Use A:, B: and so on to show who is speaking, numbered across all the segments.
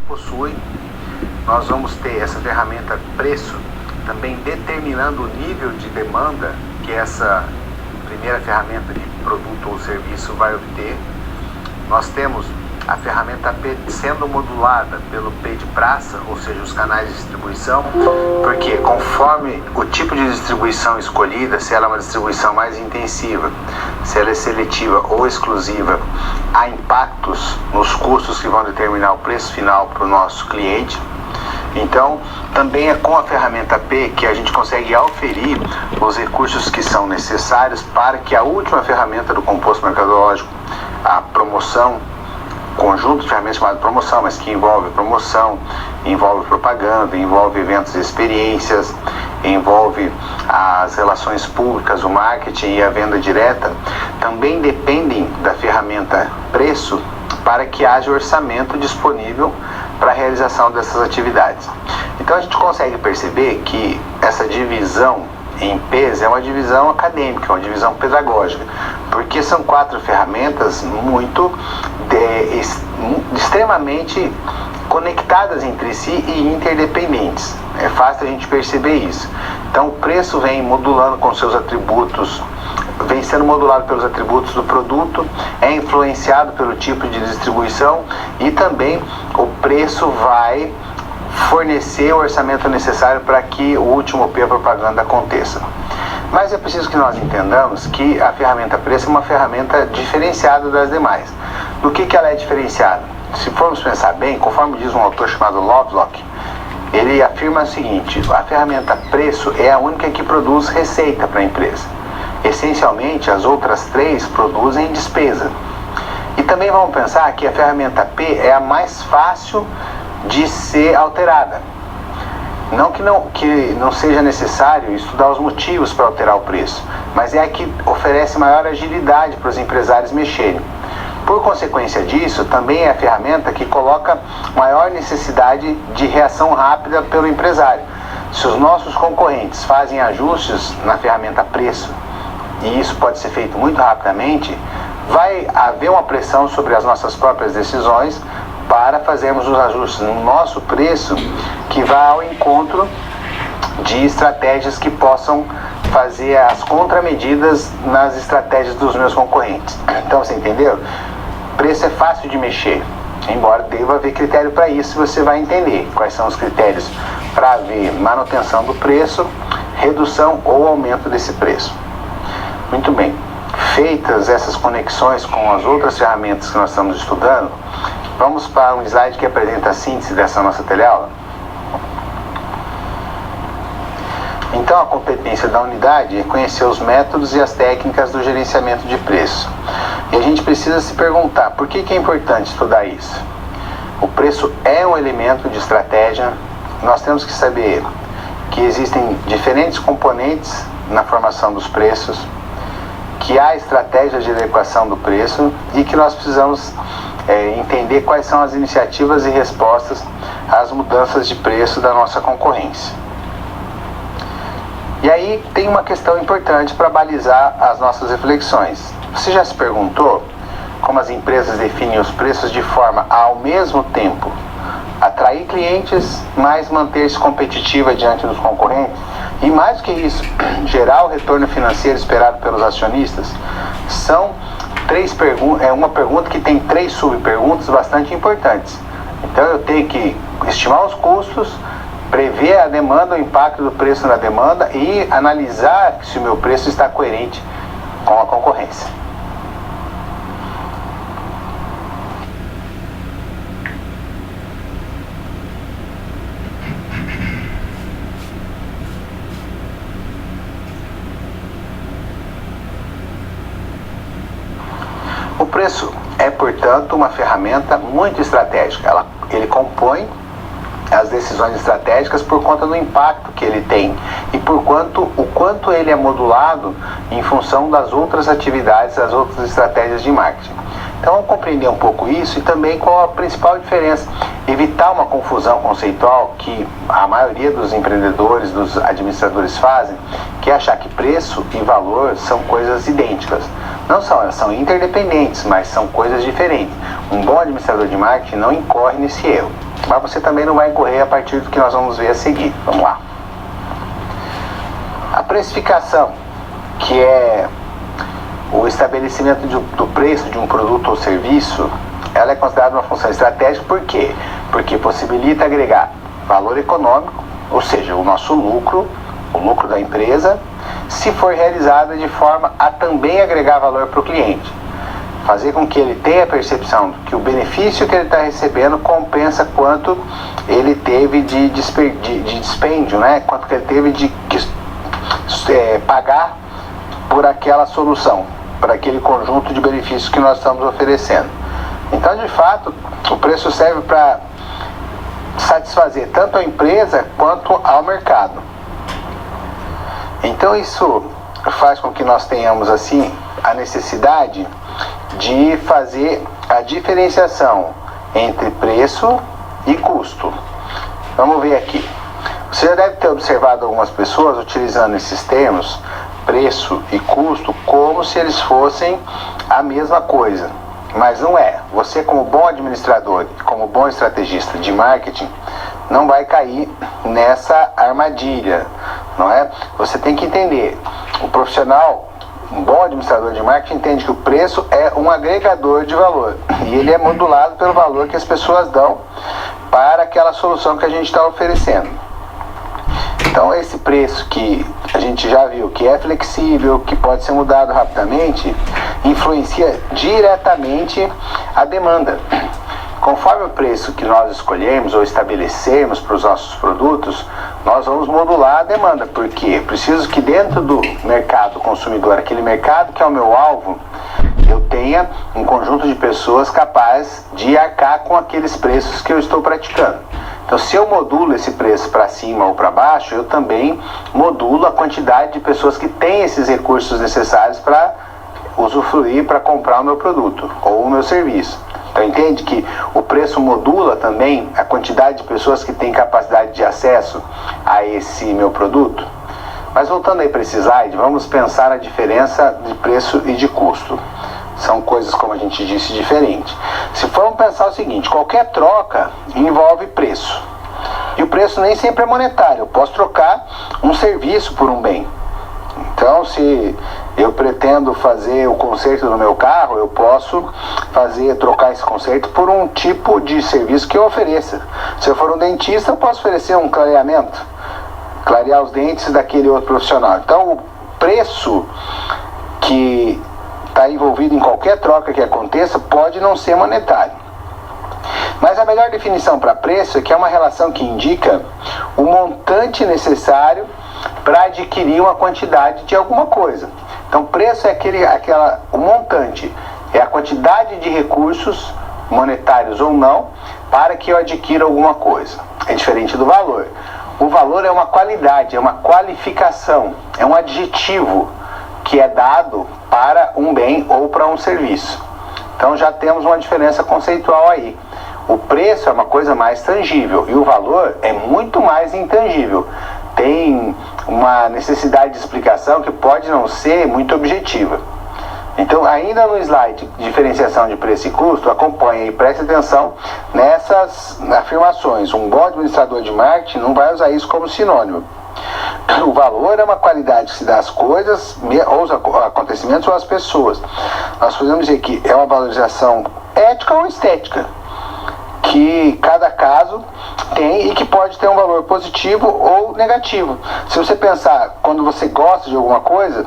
A: possui. Nós vamos ter essa ferramenta preço também determinando o nível de demanda que essa primeira ferramenta de produto ou serviço vai obter. Nós temos a ferramenta P sendo modulada pelo P de praça, ou seja, os canais de distribuição, porque conforme o tipo de distribuição escolhida, se ela é uma distribuição mais intensiva, se ela é seletiva ou exclusiva, há impactos nos custos que vão determinar o preço final para o nosso cliente. Então, também é com a ferramenta P que a gente consegue auferir os recursos que são necessários para que a última ferramenta do composto mercadológico, a promoção, conjunto de ferramentas chamado promoção, mas que envolve promoção, envolve propaganda, envolve eventos e experiências, envolve as relações públicas, o marketing e a venda direta, também dependem da ferramenta preço para que haja orçamento disponível para a realização dessas atividades. Então a gente consegue perceber que essa divisão em P's é uma divisão acadêmica, uma divisão pedagógica, porque são 4 ferramentas extremamente conectadas entre si e interdependentes. É fácil a gente perceber isso. Então o preço vem modulando com seus atributos, vem sendo modulado pelos atributos do produto, é influenciado pelo tipo de distribuição e também o preço vai fornecer o orçamento necessário para que o último P, a propaganda, aconteça. Mas é preciso que nós entendamos que a ferramenta preço é uma ferramenta diferenciada das demais. Do que ela é diferenciada? Se formos pensar bem, conforme diz um autor chamado Lovelock, ele afirma o seguinte: a ferramenta preço é a única que produz receita para a empresa. Essencialmente, as outras 3 produzem despesa. E também vamos pensar que a ferramenta P é a mais fácil de ser alterada. Não que não seja necessário estudar os motivos para alterar o preço, mas é a que oferece maior agilidade para os empresários mexerem. Por consequência disso, também é a ferramenta que coloca maior necessidade de reação rápida pelo empresário. Se os nossos concorrentes fazem ajustes na ferramenta preço, e isso pode ser feito muito rapidamente, vai haver uma pressão sobre as nossas próprias decisões para fazermos os ajustes no nosso preço que vá ao encontro de estratégias que possam fazer as contramedidas nas estratégias dos meus concorrentes. Então, você entendeu? Preço é fácil de mexer, embora deva haver critério para isso. Você vai entender quais são os critérios para haver manutenção do preço, redução ou aumento desse preço. Muito bem, feitas essas conexões com as outras ferramentas que nós estamos estudando, vamos para um slide que apresenta a síntese dessa nossa teleaula. Então, a competência da unidade é conhecer os métodos e as técnicas do gerenciamento de preço. E a gente precisa se perguntar, por que é importante estudar isso? O preço é um elemento de estratégia. Nós temos que saber que existem diferentes componentes na formação dos preços, que há estratégias de adequação do preço e que nós precisamos entender quais são as iniciativas e respostas às mudanças de preço da nossa concorrência. E aí tem uma questão importante para balizar as nossas reflexões. Você já se perguntou como as empresas definem os preços de forma a, ao mesmo tempo, atrair clientes, mas manter-se competitiva diante dos concorrentes? E mais do que isso, gerar o retorno financeiro esperado pelos acionistas? São uma pergunta que tem 3 subperguntas bastante importantes. Então eu tenho que estimar os custos, prever a demanda, o impacto do preço na demanda e analisar se o meu preço está coerente com a concorrência. O preço é, portanto, uma ferramenta muito estratégica. Ele compõe as decisões estratégicas por conta do impacto que ele tem e o quanto ele é modulado em função das outras atividades, das outras estratégias de marketing. Então vamos compreender um pouco isso e também qual a principal diferença, evitar uma confusão conceitual que a maioria dos empreendedores, dos administradores fazem, que é achar que preço e valor são coisas idênticas. Não são, elas são interdependentes, mas são coisas diferentes. Um bom administrador de marketing não incorre nesse erro. mas você também não vai incorrer a partir do que nós vamos ver a seguir. Vamos lá. A precificação, que é o estabelecimento do preço de um produto ou serviço, ela é considerada uma função estratégica. Por quê? Porque possibilita agregar valor econômico, ou seja, o nosso lucro, o lucro da empresa, se for realizada de forma a também agregar valor para o cliente. Fazer com que ele tenha a percepção que o benefício que ele está recebendo compensa quanto ele teve de dispêndio, né? Quanto que ele teve de pagar por aquela solução, por aquele conjunto de benefícios que nós estamos oferecendo. Então, de fato, o preço serve para satisfazer tanto a empresa quanto ao mercado. Então, isso faz com que nós tenhamos, assim, a necessidade de fazer a diferenciação entre preço e custo. Vamos ver aqui. Você já deve ter observado algumas pessoas utilizando esses termos, preço e custo, como se eles fossem a mesma coisa. Mas não é. Você, como bom administrador, como bom estrategista de marketing, não vai cair nessa armadilha, não é? Você tem que entender, o profissional, um bom administrador de marketing, entende que o preço é um agregador de valor e ele é modulado pelo valor que as pessoas dão para aquela solução que a gente está oferecendo. Então, esse preço que a gente já viu que é flexível, que pode ser mudado rapidamente, influencia diretamente a demanda. Conforme o preço que nós escolhermos ou estabelecermos para os nossos produtos, nós vamos modular a demanda, porque preciso que dentro do mercado consumidor, aquele mercado que é o meu alvo, eu tenha um conjunto de pessoas capazes de arcar com aqueles preços que eu estou praticando. Então, se eu modulo esse preço para cima ou para baixo, eu também modulo a quantidade de pessoas que têm esses recursos necessários para usufruir, para comprar o meu produto ou o meu serviço. Então, entende que o preço modula também a quantidade de pessoas que têm capacidade de acesso a esse meu produto? Mas voltando aí para esse slide, vamos pensar a diferença de preço e de custo. São coisas, como a gente disse, diferentes. Se formos pensar o seguinte, qualquer troca envolve preço. E o preço nem sempre é monetário. Eu posso trocar um serviço por um bem. Então, se eu pretendo fazer o conserto do meu carro, eu posso trocar esse conserto por um tipo de serviço que eu ofereça. Se eu for um dentista, eu posso oferecer um clareamento, clarear os dentes daquele outro profissional. Então, o preço que está envolvido em qualquer troca que aconteça pode não ser monetário. Mas a melhor definição para preço é que é uma relação que indica o montante necessário para adquirir uma quantidade de alguma coisa. Então, preço é o montante, é a quantidade de recursos, monetários ou não, para que eu adquira alguma coisa. É diferente do valor. O valor é uma qualidade, é uma qualificação, é um adjetivo que é dado para um bem ou para um serviço. Então já temos uma diferença conceitual aí. O preço é uma coisa mais tangível e o valor é muito mais intangível. Tem uma necessidade de explicação que pode não ser muito objetiva. Então, ainda no slide de diferenciação de preço e custo, acompanhe e preste atenção nessas afirmações. Um bom administrador de marketing não vai usar isso como sinônimo. O valor é uma qualidade que se dá às coisas, ou aos acontecimentos ou às pessoas. Nós podemos dizer que é uma valorização ética ou estética, que cada caso tem e que pode ter um valor positivo ou negativo. Se você pensar, quando você gosta de alguma coisa,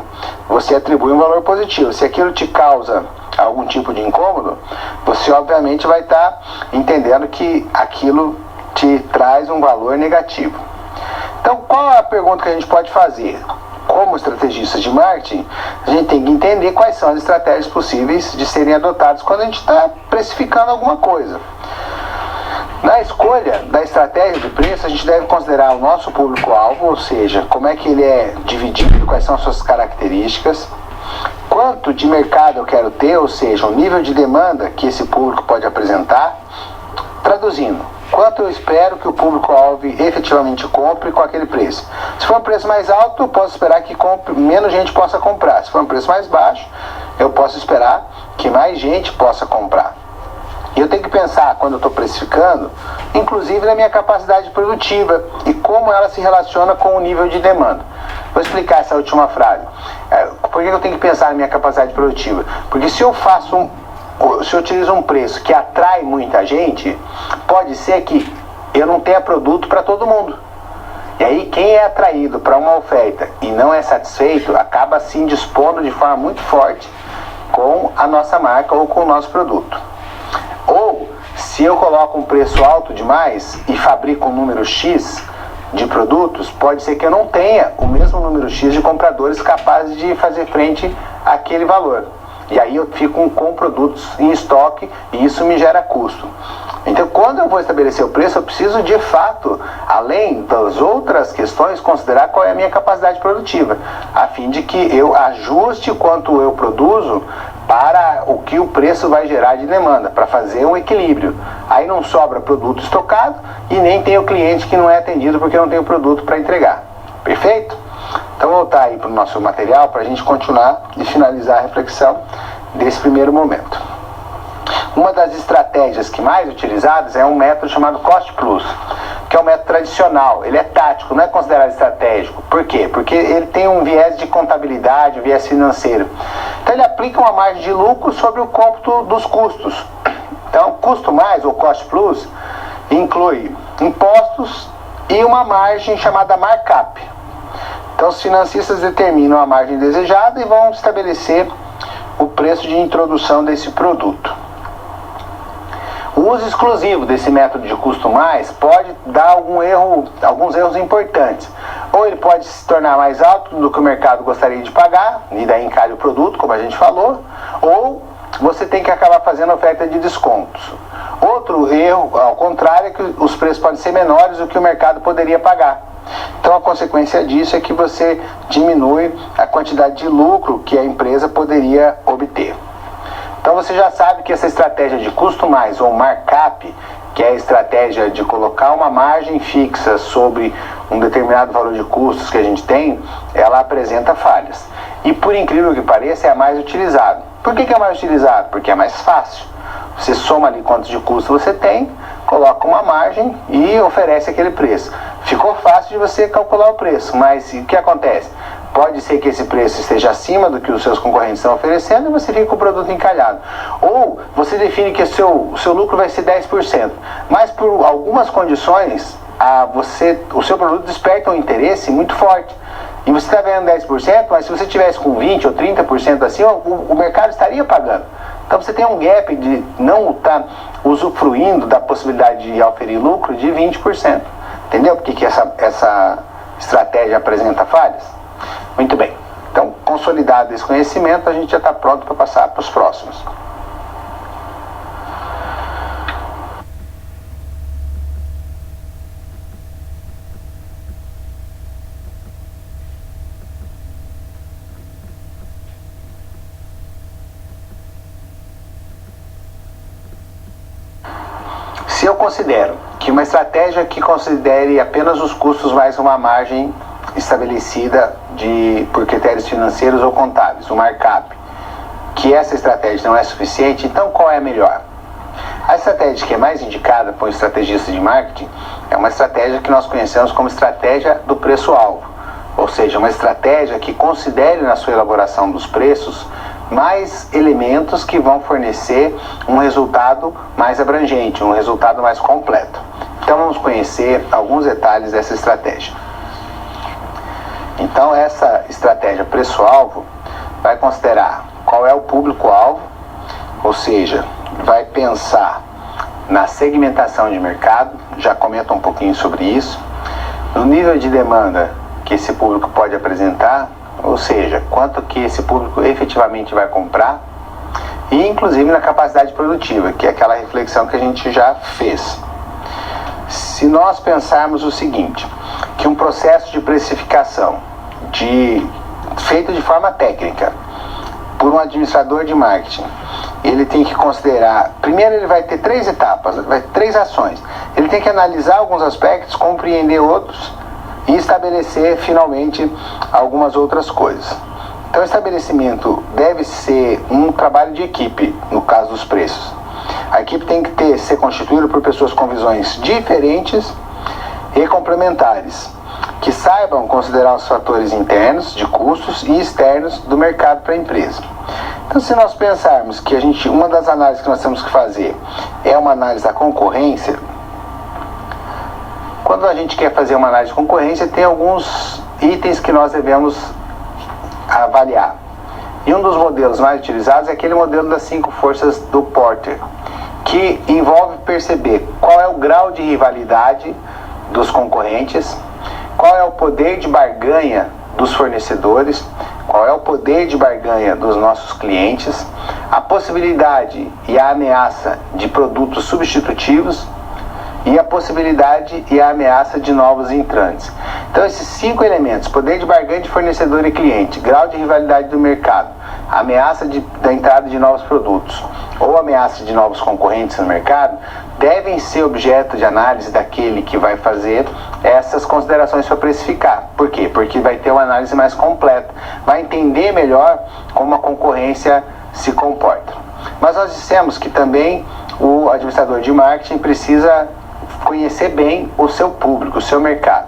A: você atribui um valor positivo. Se aquilo te causa algum tipo de incômodo, você obviamente vai estar entendendo que aquilo te traz um valor negativo. Então, qual é a pergunta que a gente pode fazer? Como estrategistas de marketing, a gente tem que entender quais são as estratégias possíveis de serem adotadas quando a gente está precificando alguma coisa. Na escolha da estratégia de preço, a gente deve considerar o nosso público-alvo, ou seja, como é que ele é dividido, quais são as suas características, quanto de mercado eu quero ter, ou seja, o nível de demanda que esse público pode apresentar. Traduzindo, quanto eu espero que o público-alvo efetivamente compre com aquele preço. Se for um preço mais alto, eu posso esperar que menos gente possa comprar. Se for um preço mais baixo, eu posso esperar que mais gente possa comprar. E eu tenho que pensar, quando eu estou precificando, inclusive na minha capacidade produtiva e como ela se relaciona com o nível de demanda. Vou explicar essa última frase. Por que eu tenho que pensar na minha capacidade produtiva? Porque se eu utilizo um preço que atrai muita gente, pode ser que eu não tenha produto para todo mundo. E aí quem é atraído para uma oferta e não é satisfeito, acaba se indispondo de forma muito forte com a nossa marca ou com o nosso produto. Ou, se eu coloco um preço alto demais e fabrico um número X de produtos, pode ser que eu não tenha o mesmo número X de compradores capazes de fazer frente àquele valor. E aí eu fico com produtos em estoque e isso me gera custo. Então, quando eu vou estabelecer o preço, eu preciso de fato, além das outras questões, considerar qual é a minha capacidade produtiva, a fim de que eu ajuste quanto eu produzo para o que o preço vai gerar de demanda, para fazer um equilíbrio. Aí não sobra produto estocado e nem tem o cliente que não é atendido porque não tem o produto para entregar. Perfeito? Então, vou voltar aí para o nosso material para a gente continuar e finalizar a reflexão desse primeiro momento. Uma das estratégias que mais utilizadas é um método chamado Cost Plus, que é um método tradicional. Ele é tático, não é considerado estratégico. Por quê? Porque ele tem um viés de contabilidade, um viés financeiro. Então ele aplica uma margem de lucro sobre o cômputo dos custos. Então, custo mais, ou Cost Plus, inclui impostos e uma margem chamada markup. Então os financistas determinam a margem desejada e vão estabelecer o preço de introdução desse produto. O uso exclusivo desse método de custo mais pode dar alguns erros importantes. Ou ele pode se tornar mais alto do que o mercado gostaria de pagar, e daí encalha o produto, como a gente falou, ou você tem que acabar fazendo oferta de descontos. Outro erro, ao contrário, é que os preços podem ser menores do que o mercado poderia pagar. Então a consequência disso é que você diminui a quantidade de lucro que a empresa poderia obter. Então você já sabe que essa estratégia de custo mais ou markup, que é a estratégia de colocar uma margem fixa sobre um determinado valor de custos que a gente tem, ela apresenta falhas. E por incrível que pareça, é a mais utilizada. Por que é mais utilizada? Porque é mais fácil. Você soma ali quanto de custo você tem, coloca uma margem e oferece aquele preço. Ficou fácil de você calcular o preço, mas o que acontece? Pode ser que esse preço esteja acima do que os seus concorrentes estão oferecendo e você fica com o produto encalhado. Ou você define que o seu lucro vai ser 10%, mas por algumas condições o seu produto desperta um interesse muito forte. E você está ganhando 10%, mas se você tivesse com 20% ou 30% acima, o mercado estaria pagando. Então você tem um gap de não estar usufruindo da possibilidade de oferir lucro de 20%. Entendeu por que essa estratégia apresenta falhas? Muito bem. Então, consolidado esse conhecimento, a gente já está pronto para passar para os próximos. Se eu considero que uma estratégia que considere apenas os custos mais uma margem estabelecida por critérios financeiros ou contábeis, o markup, que essa estratégia não é suficiente, então qual é a melhor? A estratégia que é mais indicada por estrategistas de marketing é uma estratégia que nós conhecemos como estratégia do preço-alvo, ou seja, uma estratégia que considere na sua elaboração dos preços mais elementos que vão fornecer um resultado mais abrangente, um resultado mais completo. Então vamos conhecer alguns detalhes dessa estratégia. Então essa estratégia preço-alvo vai considerar qual é o público-alvo, ou seja, vai pensar na segmentação de mercado, já comenta um pouquinho sobre isso, no nível de demanda que esse público pode apresentar, ou seja, quanto que esse público efetivamente vai comprar, e inclusive na capacidade produtiva, que é aquela reflexão que a gente já fez. Se nós pensarmos o seguinte, que um processo de precificação feito de forma técnica por um administrador de marketing, ele tem que considerar, primeiro ele vai ter 3 etapas, 3 ações. Ele tem que analisar alguns aspectos, compreender outros e estabelecer finalmente algumas outras coisas. Então o estabelecimento deve ser um trabalho de equipe no caso dos preços. A equipe tem que ser constituída por pessoas com visões diferentes e complementares, que saibam considerar os fatores internos de custos e externos do mercado para a empresa. Então, se nós pensarmos que uma das análises que nós temos que fazer é uma análise da concorrência, quando a gente quer fazer uma análise de concorrência, tem alguns itens que nós devemos avaliar. E um dos modelos mais utilizados é aquele modelo das 5 forças do Porter, que envolve perceber qual é o grau de rivalidade dos concorrentes, qual é o poder de barganha dos fornecedores, qual é o poder de barganha dos nossos clientes, a possibilidade e a ameaça de produtos substitutivos e a possibilidade e a ameaça de novos entrantes. Então, esses 5 elementos, poder de barganha de fornecedor e cliente, grau de rivalidade do mercado, ameaça da entrada de novos produtos ou ameaça de novos concorrentes no mercado, devem ser objeto de análise daquele que vai fazer essas considerações para precificar. Por quê? Porque vai ter uma análise mais completa, vai entender melhor como a concorrência se comporta. Mas nós dissemos que também o administrador de marketing precisa conhecer bem o seu público, o seu mercado.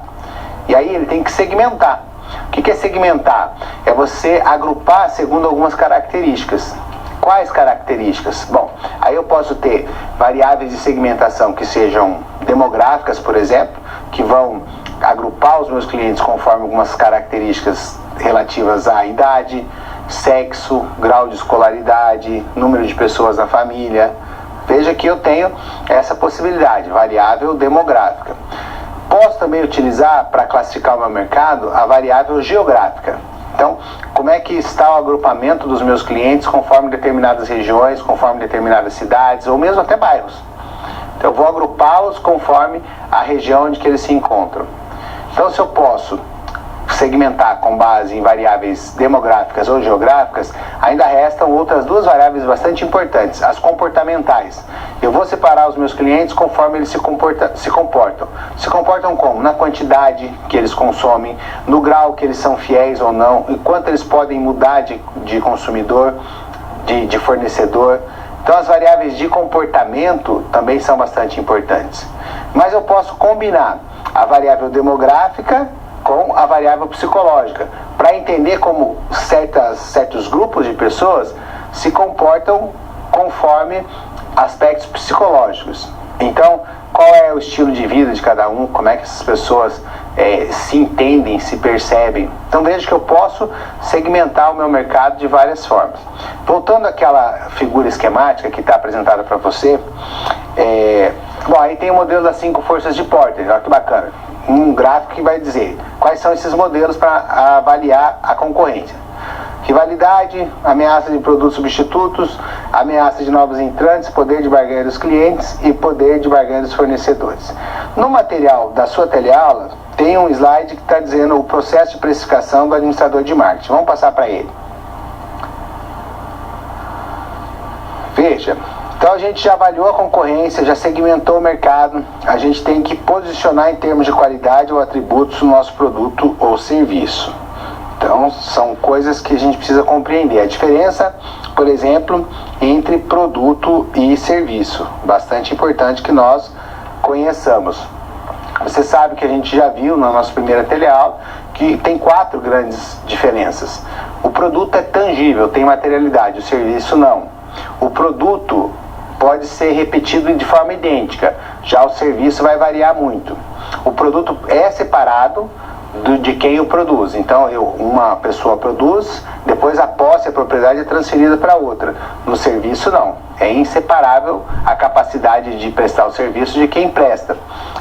A: E aí ele tem que segmentar. O que é segmentar? É você agrupar segundo algumas características. Quais características? Bom, aí eu posso ter variáveis de segmentação que sejam demográficas, por exemplo, que vão agrupar os meus clientes conforme algumas características relativas à idade, sexo, grau de escolaridade, número de pessoas na família. Veja que eu tenho essa possibilidade, variável demográfica. Posso também utilizar, para classificar o meu mercado, a variável geográfica. Então, como é que está o agrupamento dos meus clientes conforme determinadas regiões, conforme determinadas cidades, ou mesmo até bairros. Então, eu vou agrupá-los conforme a região onde que eles se encontram. Então, se eu posso segmentar com base em variáveis demográficas ou geográficas, ainda restam outras 2 variáveis bastante importantes, as comportamentais. Eu vou separar os meus clientes conforme eles se comportam. Se comportam como? Na quantidade que eles consomem, no grau que eles são fiéis ou não, e quanto eles podem mudar de consumidor, de fornecedor. Então, as variáveis de comportamento também são bastante importantes. Mas eu posso combinar a variável demográfica com a variável psicológica, para entender como certos grupos de pessoas se comportam conforme aspectos psicológicos. Então, qual é o estilo de vida de cada um, como é que essas pessoas se entendem, se percebem. Então, veja que eu posso segmentar o meu mercado de várias formas. Voltando àquela figura esquemática que está apresentada para você, bom, aí tem o modelo das 5 forças de Porter, olha que bacana. Um gráfico que vai dizer quais são esses modelos para avaliar a concorrência. Rivalidade, ameaça de produtos substitutos, ameaça de novos entrantes, poder de barganha dos clientes e poder de barganha dos fornecedores. No material da sua teleaula, tem um slide que está dizendo o processo de precificação do administrador de marketing. Vamos passar para ele. Veja. Então a gente já avaliou a concorrência, já segmentou o mercado, a gente tem que posicionar em termos de qualidade ou atributos o nosso produto ou serviço. Então são coisas que a gente precisa compreender. A diferença, por exemplo, entre produto e serviço, bastante importante que nós conheçamos. Você sabe que a gente já viu na nossa primeira teleaula que tem 4 grandes diferenças. O produto é tangível, tem materialidade, o serviço não. O produto pode ser repetido de forma idêntica, já o serviço vai variar muito. O produto é separado de quem o produz. Então, uma pessoa produz, depois a posse, a propriedade é transferida para outra. No serviço, não. É inseparável a capacidade de prestar o serviço de quem presta.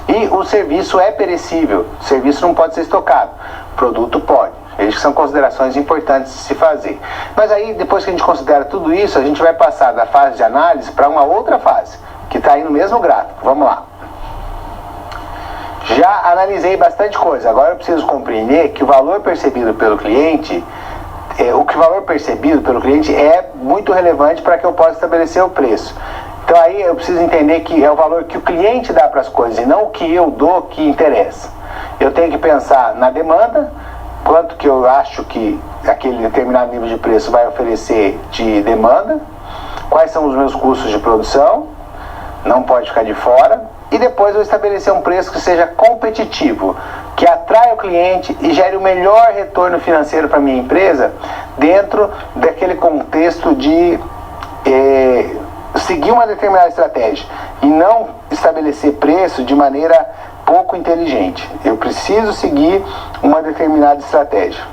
A: E o serviço é perecível. O serviço não pode ser estocado. O produto pode. Essas são considerações importantes de se fazer. Mas aí, depois que a gente considera tudo isso, a gente vai passar da fase de análise para uma outra fase, que está aí no mesmo gráfico. Vamos lá. Já analisei bastante coisa. Agora eu preciso compreender que o valor percebido pelo cliente, é muito relevante para que eu possa estabelecer o preço. Então aí eu preciso entender que é o valor que o cliente dá para as coisas e não o que eu dou que interessa. Eu tenho que pensar na demanda, quanto que eu acho que aquele determinado nível de preço vai oferecer de demanda, quais são os meus custos de produção, não pode ficar de fora. E depois eu estabelecer um preço que seja competitivo, que atraia o cliente e gere o melhor retorno financeiro para minha empresa dentro daquele contexto de seguir uma determinada estratégia e não estabelecer preço de maneira pouco inteligente. Eu preciso seguir uma determinada estratégia.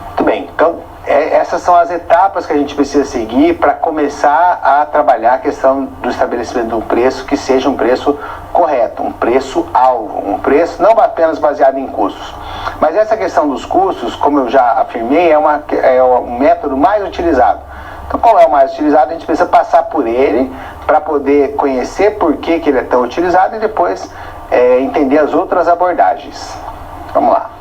A: Muito bem, então essas são as etapas que a gente precisa seguir para começar a trabalhar a questão do estabelecimento de um preço que seja um preço correto, um preço-alvo, um preço não apenas baseado em custos. Mas essa questão dos custos, como eu já afirmei, é o método mais utilizado. Então, qual é o mais utilizado? A gente precisa passar por ele para poder conhecer por que ele é tão utilizado e depois entender as outras abordagens. Vamos lá.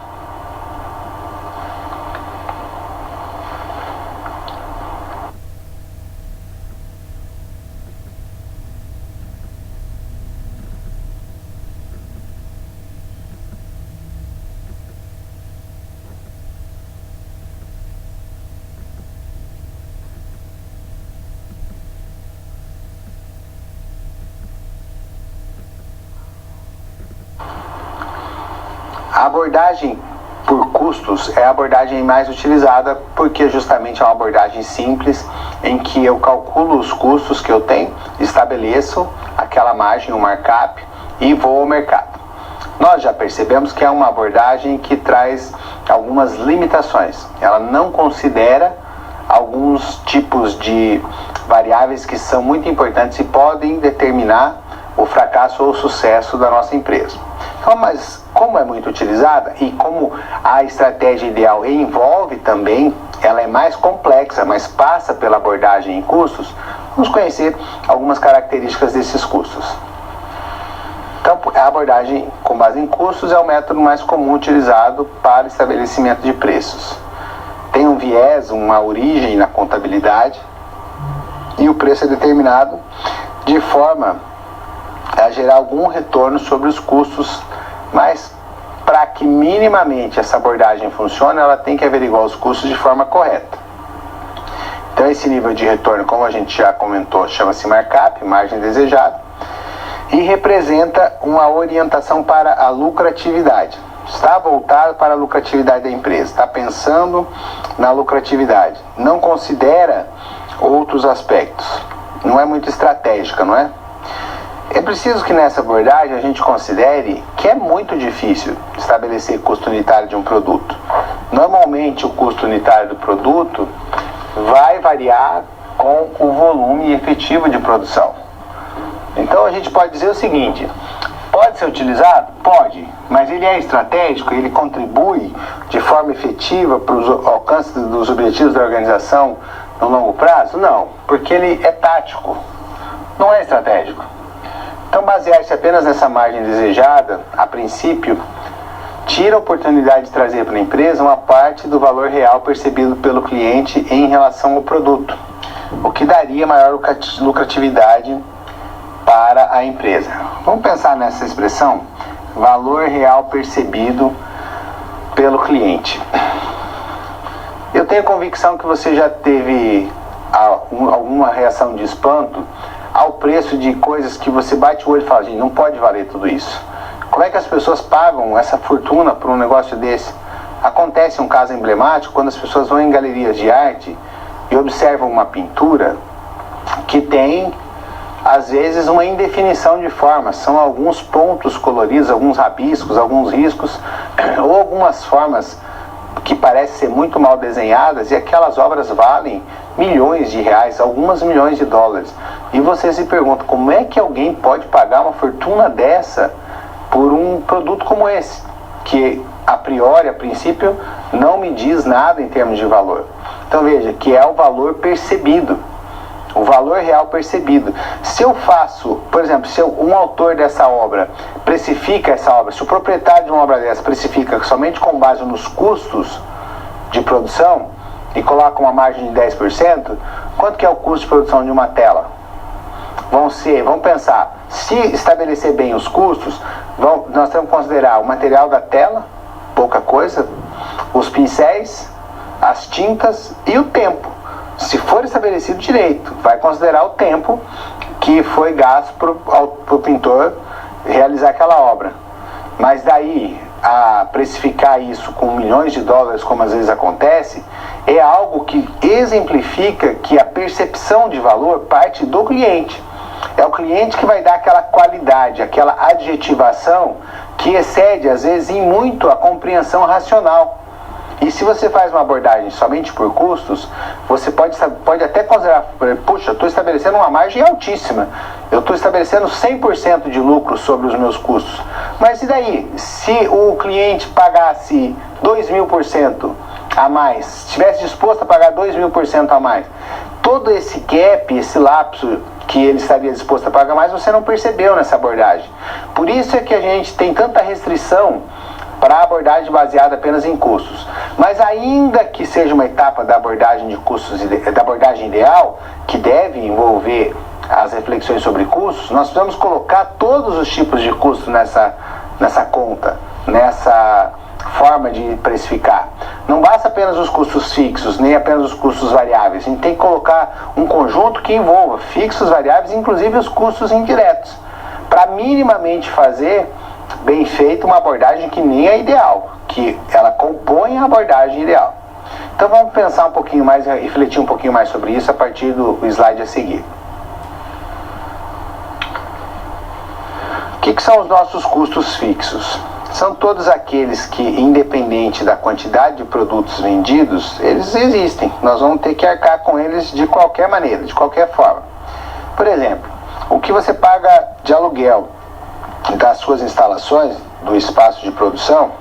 A: A abordagem por custos é a abordagem mais utilizada porque justamente é uma abordagem simples em que eu calculo os custos que eu tenho, estabeleço aquela margem, o markup e vou ao mercado. Nós já percebemos que é uma abordagem que traz algumas limitações. Ela não considera alguns tipos de variáveis que são muito importantes e podem determinar o fracasso ou o sucesso da nossa empresa. Então, mas como é muito utilizada e como a estratégia ideal envolve também, ela é mais complexa, mas passa pela abordagem em custos, vamos conhecer algumas características desses custos. Então, a abordagem com base em custos é o método mais comum utilizado para estabelecimento de preços. Tem um viés, uma origem na contabilidade e o preço é determinado de forma a gerar algum retorno sobre os custos, mas para que minimamente essa abordagem funcione, ela tem que averiguar os custos de forma correta. Então esse nível de retorno, como a gente já comentou, chama-se markup, margem desejada, e representa uma orientação para a lucratividade. Está voltado para a lucratividade da empresa, está pensando na lucratividade, não considera outros aspectos, não é muito estratégica, não é? É preciso que nessa abordagem a gente considere que é muito difícil estabelecer custo unitário de um produto. Normalmente o custo unitário do produto vai variar com o volume efetivo de produção. Então a gente pode dizer o seguinte: pode ser utilizado? Pode, mas ele é estratégico, ele contribui de forma efetiva para os alcances dos objetivos da organização no longo prazo? Não, porque ele é tático, não é estratégico. Então, basear-se apenas nessa margem desejada, a princípio, tira a oportunidade de trazer para a empresa uma parte do valor real percebido pelo cliente em relação ao produto, o que daria maior lucratividade para a empresa. Vamos pensar nessa expressão, valor real percebido pelo cliente. Eu tenho convicção que você já teve alguma reação de espanto ao preço de coisas que você bate o olho e fala: gente, não pode valer tudo isso. Como é que as pessoas pagam essa fortuna por um negócio desse? Acontece um caso emblemático quando as pessoas vão em galerias de arte e observam uma pintura que tem, às vezes, uma indefinição de forma. São alguns pontos coloridos, alguns rabiscos, alguns riscos, ou algumas formas que parecem ser muito mal desenhadas, e aquelas obras valem milhões de reais, algumas milhões de dólares. E você se pergunta, como é que alguém pode pagar uma fortuna dessa por um produto como esse, que a priori, a princípio, não me diz nada em termos de valor. Então veja, que é o valor percebido, o valor real percebido. Se eu faço, por exemplo, se um autor dessa obra precifica essa obra, se o proprietário de uma obra dessa precifica somente com base nos custos de produção e coloca uma margem de 10%, quanto que é o custo de produção de uma tela? Vamos pensar, se estabelecer bem os custos, nós temos que considerar o material da tela, pouca coisa, os pincéis, as tintas e o tempo. Se for estabelecido direito, vai considerar o tempo que foi gasto para o pintor realizar aquela obra. Mas daí a precificar isso com milhões de dólares, como às vezes acontece, é algo que exemplifica que a percepção de valor parte do cliente. É o cliente que vai dar aquela qualidade, aquela adjetivação que excede, às vezes, em muito a compreensão racional. E se você faz uma abordagem somente por custos, você pode até considerar, puxa, eu estou estabelecendo uma margem altíssima, eu estou estabelecendo 100% de lucro sobre os meus custos. Mas e daí? Se o cliente pagasse 2.000% a mais, estivesse disposto a pagar 2.000% a mais, todo esse gap, esse lapso que ele estaria disposto a pagar mais, você não percebeu nessa abordagem. Por isso é que a gente tem tanta restrição para a abordagem baseada apenas em custos. Mas ainda que seja uma etapa da abordagem de custos, da abordagem ideal, que deve envolver as reflexões sobre custos, nós precisamos colocar todos os tipos de custos nessa conta, nessa forma de precificar. Não basta apenas os custos fixos, nem apenas os custos variáveis. A gente tem que colocar um conjunto que envolva fixos, variáveis, inclusive os custos indiretos, para minimamente fazer bem feito uma abordagem que nem é ideal, que ela compõe a abordagem ideal. Então vamos pensar um pouquinho mais, refletir um pouquinho mais sobre isso a partir do slide a seguir. O que são os nossos custos fixos? São todos aqueles que, independente da quantidade de produtos vendidos, eles existem. Nós vamos ter que arcar com eles de qualquer maneira, de qualquer forma. Por exemplo, o que você paga de aluguel das suas instalações, do espaço de produção,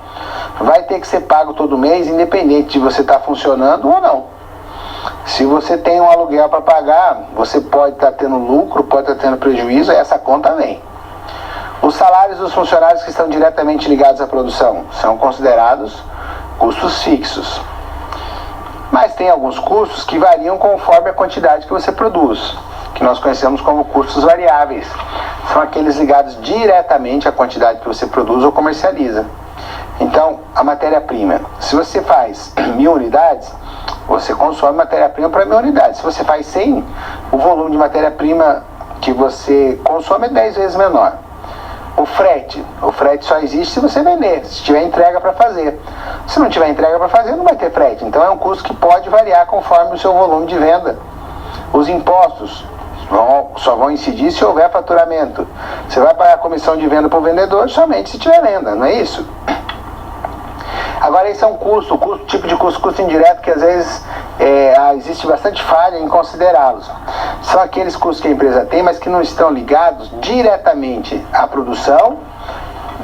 A: vai ter que ser pago todo mês, independente de você estar funcionando ou não. Se você tem um aluguel para pagar, você pode estar tendo lucro, pode estar tendo prejuízo, essa conta vem. Os salários dos funcionários que estão diretamente ligados à produção são considerados custos fixos. Mas tem alguns custos que variam conforme a quantidade que você produz, que nós conhecemos como custos variáveis. São aqueles ligados diretamente à quantidade que você produz ou comercializa. Então, a matéria-prima, se você faz 1.000 unidades, você consome matéria-prima para 1.000 unidades. Se você faz 100, o volume de matéria-prima que você consome é 10 vezes menor. O frete só existe se você vender, se tiver entrega para fazer. Se não tiver entrega para fazer, não vai ter frete. Então é um custo que pode variar conforme o seu volume de venda. Os impostos só vão incidir se houver faturamento. Você vai pagar a comissão de venda para o vendedor somente se tiver venda, não é isso? Agora esse é um custo, tipo de custo indireto, que às vezes existe bastante falha em considerá-los. São aqueles custos que a empresa tem, mas que não estão ligados diretamente à produção,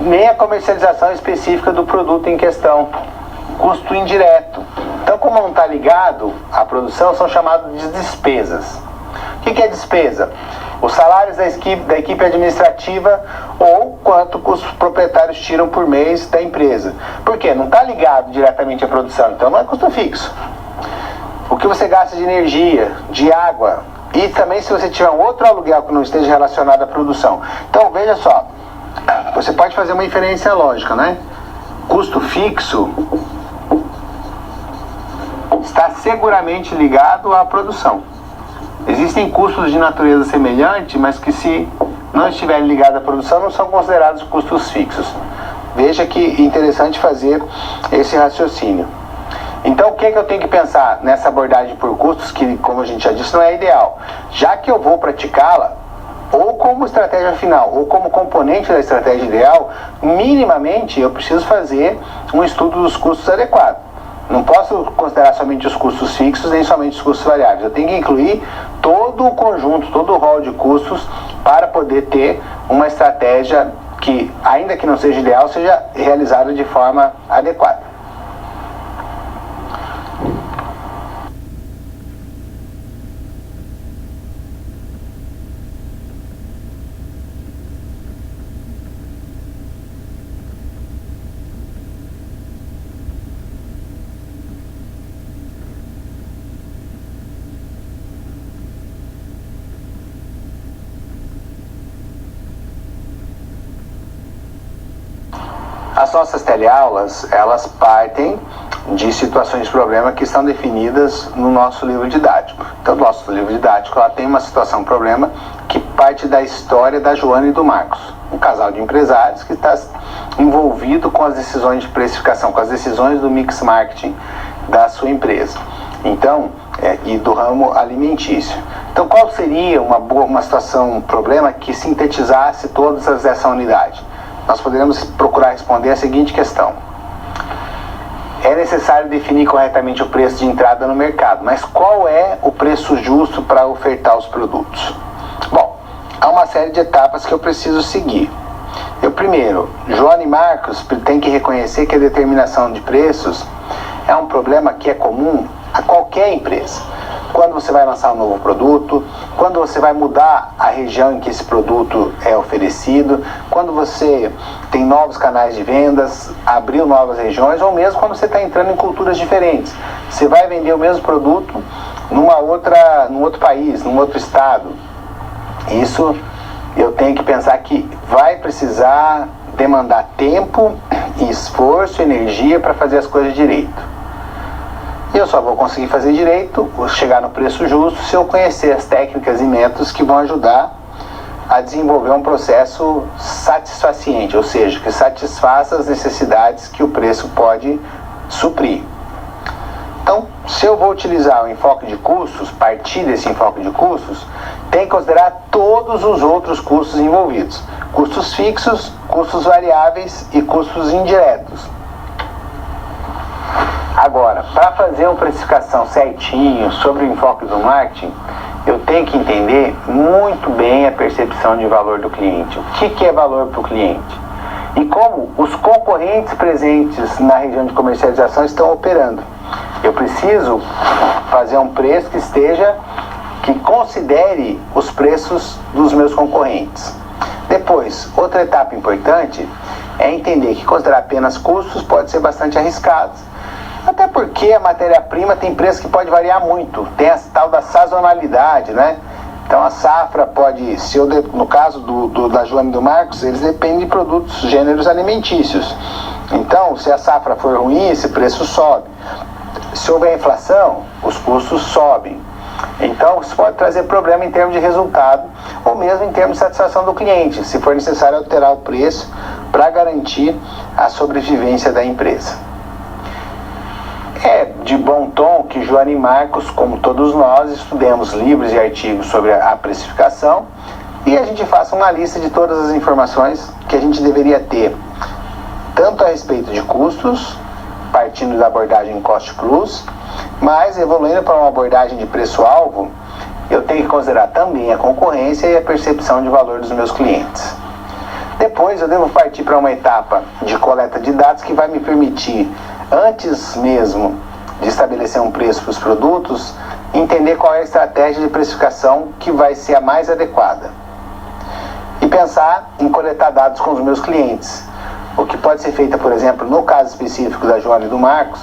A: nem à comercialização específica do produto em questão. Custo indireto. Então, como não está ligado à produção, são chamados de despesas. O que é despesa? Os salários da equipe administrativa ou quanto os proprietários tiram por mês da empresa. Por quê? Não está ligado diretamente à produção, então não é custo fixo. O que você gasta de energia, de água, e também se você tiver um outro aluguel que não esteja relacionado à produção. Então veja só, você pode fazer uma inferência lógica, né? Custo fixo está seguramente ligado à produção. Existem custos de natureza semelhante, mas que se não estiverem ligados à produção não são considerados custos fixos. Veja que interessante fazer esse raciocínio. Então o que eu tenho que pensar nessa abordagem por custos, que como a gente já disse não é ideal. Já que eu vou praticá-la, ou como estratégia final, ou como componente da estratégia ideal, minimamente eu preciso fazer um estudo dos custos adequado. Não posso considerar somente os custos fixos, nem somente os custos variáveis. Eu tenho que incluir todo o conjunto, todo o rol de custos para poder ter uma estratégia que, ainda que não seja ideal, seja realizada de forma adequada. As nossas teleaulas, elas partem de situações de problema que estão definidas no nosso livro didático. Então, o nosso livro didático ela tem uma situação problema que parte da história da Joana e do Marcos, um casal de empresários que está envolvido com as decisões de precificação, com as decisões do mix marketing da sua empresa. Então, e do ramo alimentício. Então, qual seria uma situação, um problema que sintetizasse todas as dessa unidade? Nós poderíamos procurar responder a seguinte questão: é necessário definir corretamente o preço de entrada no mercado, mas qual é o preço justo para ofertar os produtos? Bom, há uma série de etapas que eu preciso seguir. Primeiro, Joana e Marcos têm que reconhecer que a determinação de preços é um problema que é comum a qualquer empresa. Quando você vai lançar um novo produto, quando você vai mudar a região em que esse produto é oferecido, quando você tem novos canais de vendas, abriu novas regiões, ou mesmo quando você está entrando em culturas diferentes. Você vai vender o mesmo produto num outro país, num outro estado. Isso eu tenho que pensar que vai precisar demandar tempo, esforço, energia para fazer as coisas direito. Eu só vou conseguir fazer direito, chegar no preço justo, se eu conhecer as técnicas e métodos que vão ajudar a desenvolver um processo satisfaciente, ou seja, que satisfaça as necessidades que o preço pode suprir. Então, se eu vou utilizar o enfoque de custos, partir desse enfoque de custos, tem que considerar todos os outros custos envolvidos. Custos fixos, custos variáveis e custos indiretos. Agora, para fazer uma precificação certinho sobre o enfoque do marketing, eu tenho que entender muito bem a percepção de valor do cliente. O que é valor para o cliente? E como os concorrentes presentes na região de comercialização estão operando. Eu preciso fazer um preço que considere os preços dos meus concorrentes. Depois, outra etapa importante é entender que considerar apenas custos pode ser bastante arriscado. Até porque a matéria-prima tem preço que pode variar muito. Tem a tal da sazonalidade, né? Então a safra pode, no caso da Joana e do Marcos, eles dependem de produtos, gêneros alimentícios. Então, se a safra for ruim, esse preço sobe. Se houver inflação, os custos sobem. Então, isso pode trazer problema em termos de resultado, ou mesmo em termos de satisfação do cliente, se for necessário alterar o preço para garantir a sobrevivência da empresa. É de bom tom que Joana e Marcos, como todos nós, estudemos livros e artigos sobre a precificação e a gente faça uma lista de todas as informações que a gente deveria ter, tanto a respeito de custos, partindo da abordagem Cost Plus, mas evoluindo para uma abordagem de preço-alvo, eu tenho que considerar também a concorrência e a percepção de valor dos meus clientes. Depois eu devo partir para uma etapa de coleta de dados que vai me permitir, antes mesmo de estabelecer um preço para os produtos, entender qual é a estratégia de precificação que vai ser a mais adequada. E pensar em coletar dados com os meus clientes. O que pode ser feito, por exemplo, no caso específico da Joana e do Marcos,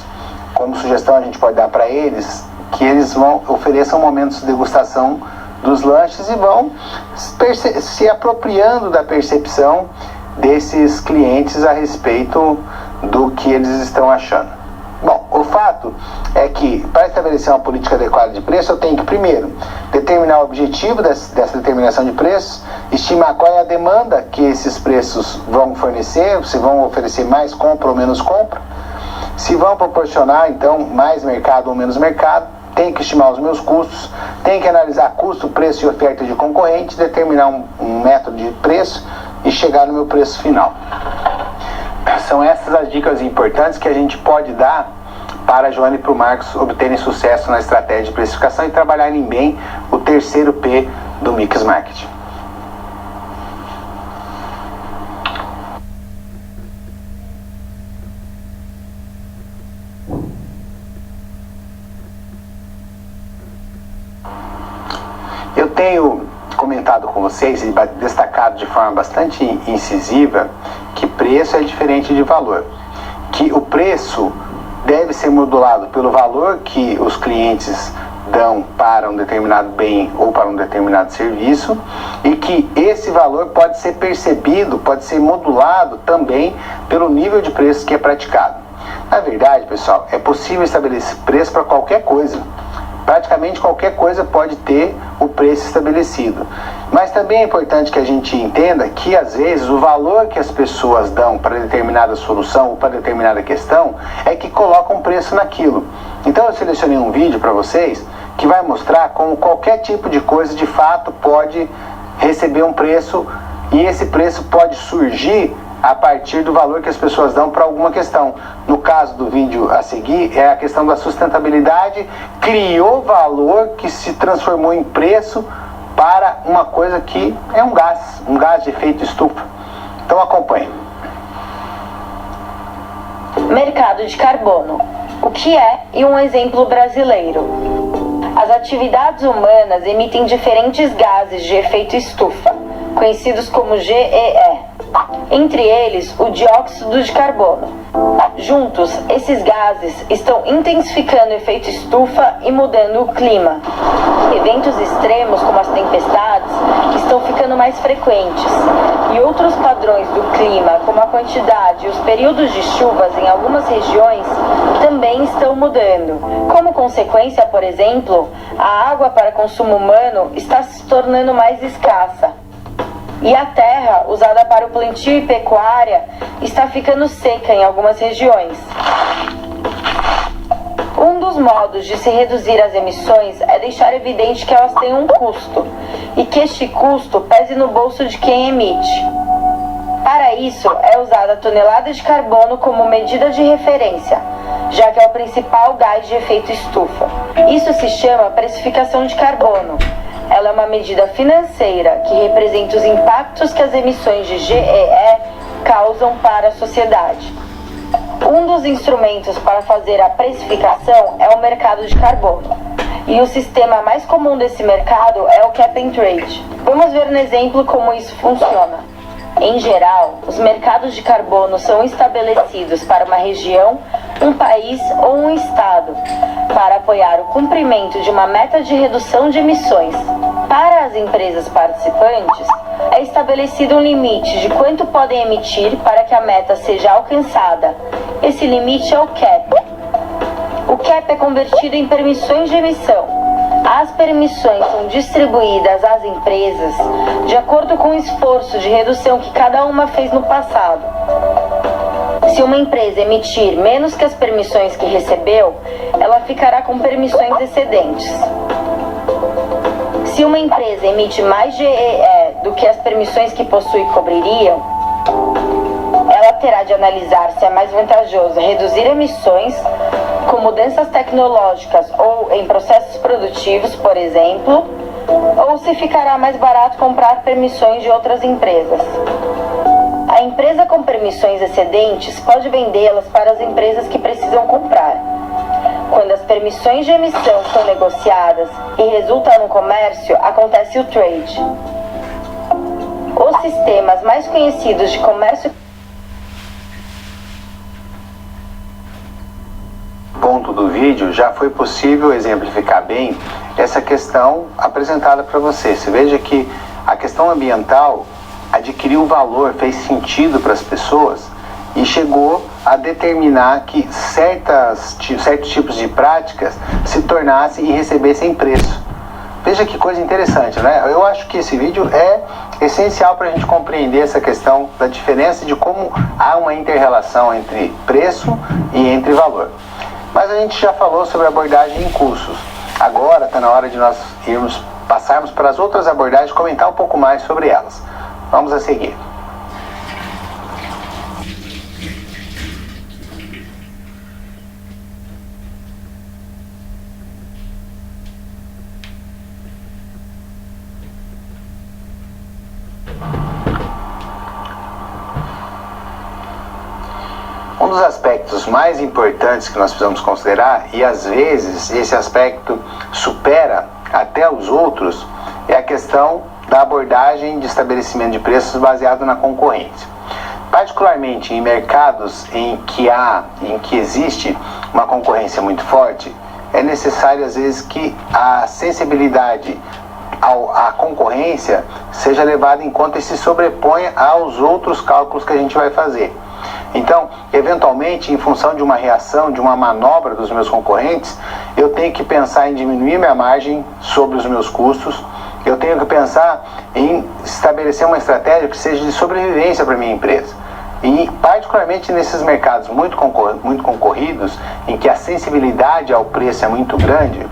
A: como sugestão a gente pode dar para eles, que eles ofereçam momentos de degustação dos lanches e vão se apropriando da percepção desses clientes a respeito do que eles estão achando. Bom, o fato é que para estabelecer uma política adequada de preço, eu tenho que primeiro determinar o objetivo dessa determinação de preço, estimar qual é a demanda que esses preços vão fornecer, se vão oferecer mais compra ou menos compra, se vão proporcionar então mais mercado ou menos mercado, tenho que estimar os meus custos, tenho que analisar custo, preço e oferta de concorrente, determinar um método de preço e chegar no meu preço final. São essas as dicas importantes que a gente pode dar para a Joana e para o Marcos obterem sucesso na estratégia de precificação e trabalharem bem o terceiro P do Mix Marketing. Eu tenho comentado com vocês e destacado de forma bastante incisiva que preço é diferente de valor, que o preço deve ser modulado pelo valor que os clientes dão para um determinado bem ou para um determinado serviço e que esse valor pode ser percebido, pode ser modulado também pelo nível de preço que é praticado. Na verdade, pessoal, é possível estabelecer preço para qualquer coisa. praticamente qualquer coisa pode ter o preço estabelecido. Mas também é importante que a gente entenda que, às vezes, o valor que as pessoas dão para determinada solução ou para determinada questão é que coloca um preço naquilo. Então eu selecionei um vídeo para vocês que vai mostrar como qualquer tipo de coisa de fato pode receber um preço, e esse preço pode surgir a partir do valor que as pessoas dão para alguma questão. No caso do vídeo a seguir, é a questão da sustentabilidade, criou valor que se transformou em preço para uma coisa que é um gás de efeito estufa. Então acompanhe.
B: Mercado de carbono. O que é e um exemplo brasileiro. As atividades humanas emitem diferentes gases de efeito estufa, conhecidos como GEE. Entre eles, o dióxido de carbono. Juntos, esses gases estão intensificando o efeito estufa e mudando o clima. Eventos extremos, como as tempestades, estão ficando mais frequentes, e outros padrões do clima, como a quantidade e os períodos de chuvas em algumas regiões, também estão mudando. Como consequência, por exemplo, a água para consumo humano está se tornando mais escassa. E a terra, usada para o plantio e pecuária, está ficando seca em algumas regiões. Um dos modos de se reduzir as emissões é deixar evidente que elas têm um custo, e que este custo pese no bolso de quem emite. Para isso, é usada a tonelada de carbono como medida de referência, já que é o principal gás de efeito estufa. Isso se chama precificação de carbono. Ela é uma medida financeira que representa os impactos que as emissões de GEE causam para a sociedade. Um dos instrumentos para fazer a precificação é o mercado de carbono. E o sistema mais comum desse mercado é o Cap and Trade. Vamos ver no exemplo como isso funciona. Em geral, os mercados de carbono são estabelecidos para uma região, um país ou um estado, para apoiar o cumprimento de uma meta de redução de emissões. Para as empresas participantes, é estabelecido um limite de quanto podem emitir para que a meta seja alcançada. Esse limite é o CAP. O CAP é convertido em permissões de emissão. As permissões são distribuídas às empresas de acordo com o esforço de redução que cada uma fez no passado. Se uma empresa emitir menos que as permissões que recebeu, ela ficará com permissões excedentes. Se uma empresa emite mais GEE do que as permissões que possui cobririam, ela terá de analisar se é mais vantajoso reduzir emissões com mudanças tecnológicas ou em processos produtivos, por exemplo, ou se ficará mais barato comprar permissões de outras empresas. A empresa com permissões excedentes pode vendê-las para as empresas que precisam comprar. Quando as permissões de emissão são negociadas e resultam no comércio, acontece o trade. Os sistemas mais conhecidos de comércio
A: ponto do vídeo já foi possível exemplificar bem essa questão apresentada para você. Você veja que a questão ambiental adquiriu valor, fez sentido para as pessoas e chegou a determinar que certos tipos de práticas se tornassem e recebessem preço. Veja que coisa interessante, né? Eu acho que esse vídeo é essencial para a gente compreender essa questão da diferença de como há uma inter-relação entre preço e entre valor. Mas a gente já falou sobre abordagem em cursos. Agora está na hora de nós passarmos para as outras abordagens e comentar um pouco mais sobre elas. Vamos a seguir. Um dos aspectos mais importantes que nós precisamos considerar, e às vezes esse aspecto supera até os outros, é a questão da abordagem de estabelecimento de preços baseado na concorrência. Particularmente em mercados em que existe uma concorrência muito forte, é necessário às vezes que a sensibilidade à concorrência seja levada em conta e se sobreponha aos outros cálculos que a gente vai fazer. Então, eventualmente, em função de uma reação, de uma manobra dos meus concorrentes, eu tenho que pensar em diminuir minha margem sobre os meus custos, eu tenho que pensar em estabelecer uma estratégia que seja de sobrevivência para a minha empresa. E particularmente nesses mercados muito concorridos, em que a sensibilidade ao preço é muito grande,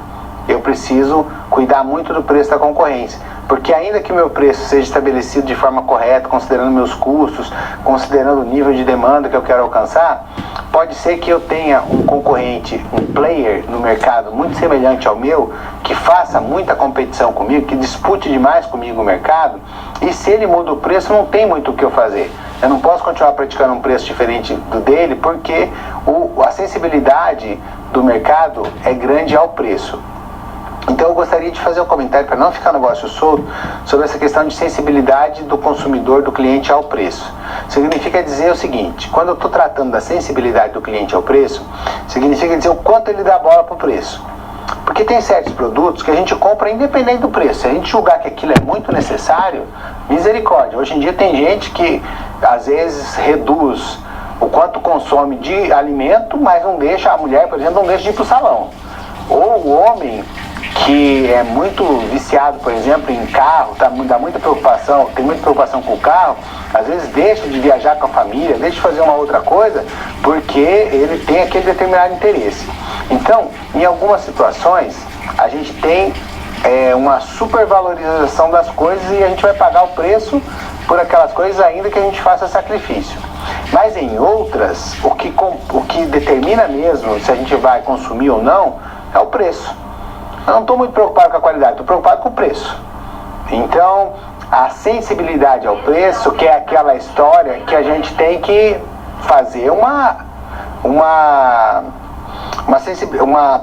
A: eu preciso cuidar muito do preço da concorrência. Porque ainda que o meu preço seja estabelecido de forma correta, considerando meus custos, considerando o nível de demanda que eu quero alcançar, pode ser que eu tenha um concorrente, um player no mercado muito semelhante ao meu, que faça muita competição comigo, que dispute demais comigo o mercado, e se ele muda o preço, não tem muito o que eu fazer. Eu não posso continuar praticando um preço diferente do dele, porque a sensibilidade do mercado é grande ao preço. Então eu gostaria de fazer um comentário, para não ficar um negócio solto, sobre essa questão de sensibilidade do consumidor, do cliente ao preço. Significa dizer o seguinte: quando eu estou tratando da sensibilidade do cliente ao preço, significa dizer o quanto ele dá bola para o preço. Porque tem certos produtos que a gente compra independente do preço. Se a gente julgar que aquilo é muito necessário, misericórdia. Hoje em dia tem gente que às vezes reduz o quanto consome de alimento, mas não deixa, a mulher, por exemplo, não deixa de ir para o salão. Ou o homem que é muito viciado, por exemplo, em carro, dá muita preocupação, tem muita preocupação com o carro, às vezes deixa de viajar com a família, deixa de fazer uma outra coisa, porque ele tem aquele determinado interesse. Então, em algumas situações, a gente tem uma supervalorização das coisas e a gente vai pagar o preço por aquelas coisas ainda que a gente faça sacrifício. Mas em outras, o que determina mesmo se a gente vai consumir ou não é o preço. Eu não estou muito preocupado com a qualidade, estou preocupado com o preço. Então, a sensibilidade ao preço, que é aquela história que a gente tem que fazer uma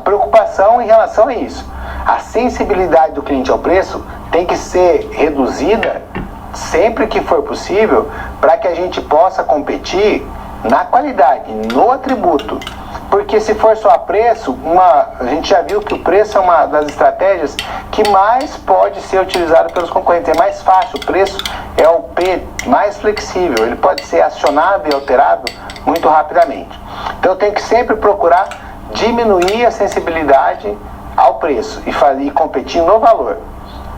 A: preocupação em relação a isso. A sensibilidade do cliente ao preço tem que ser reduzida sempre que for possível, para que a gente possa competir na qualidade, no atributo. Porque se for só a preço, a gente já viu que o preço é uma das estratégias que mais pode ser utilizado pelos concorrentes. É mais fácil, o preço é o P mais flexível, ele pode ser acionado e alterado muito rapidamente. Então eu tenho que sempre procurar diminuir a sensibilidade ao preço e competir no valor.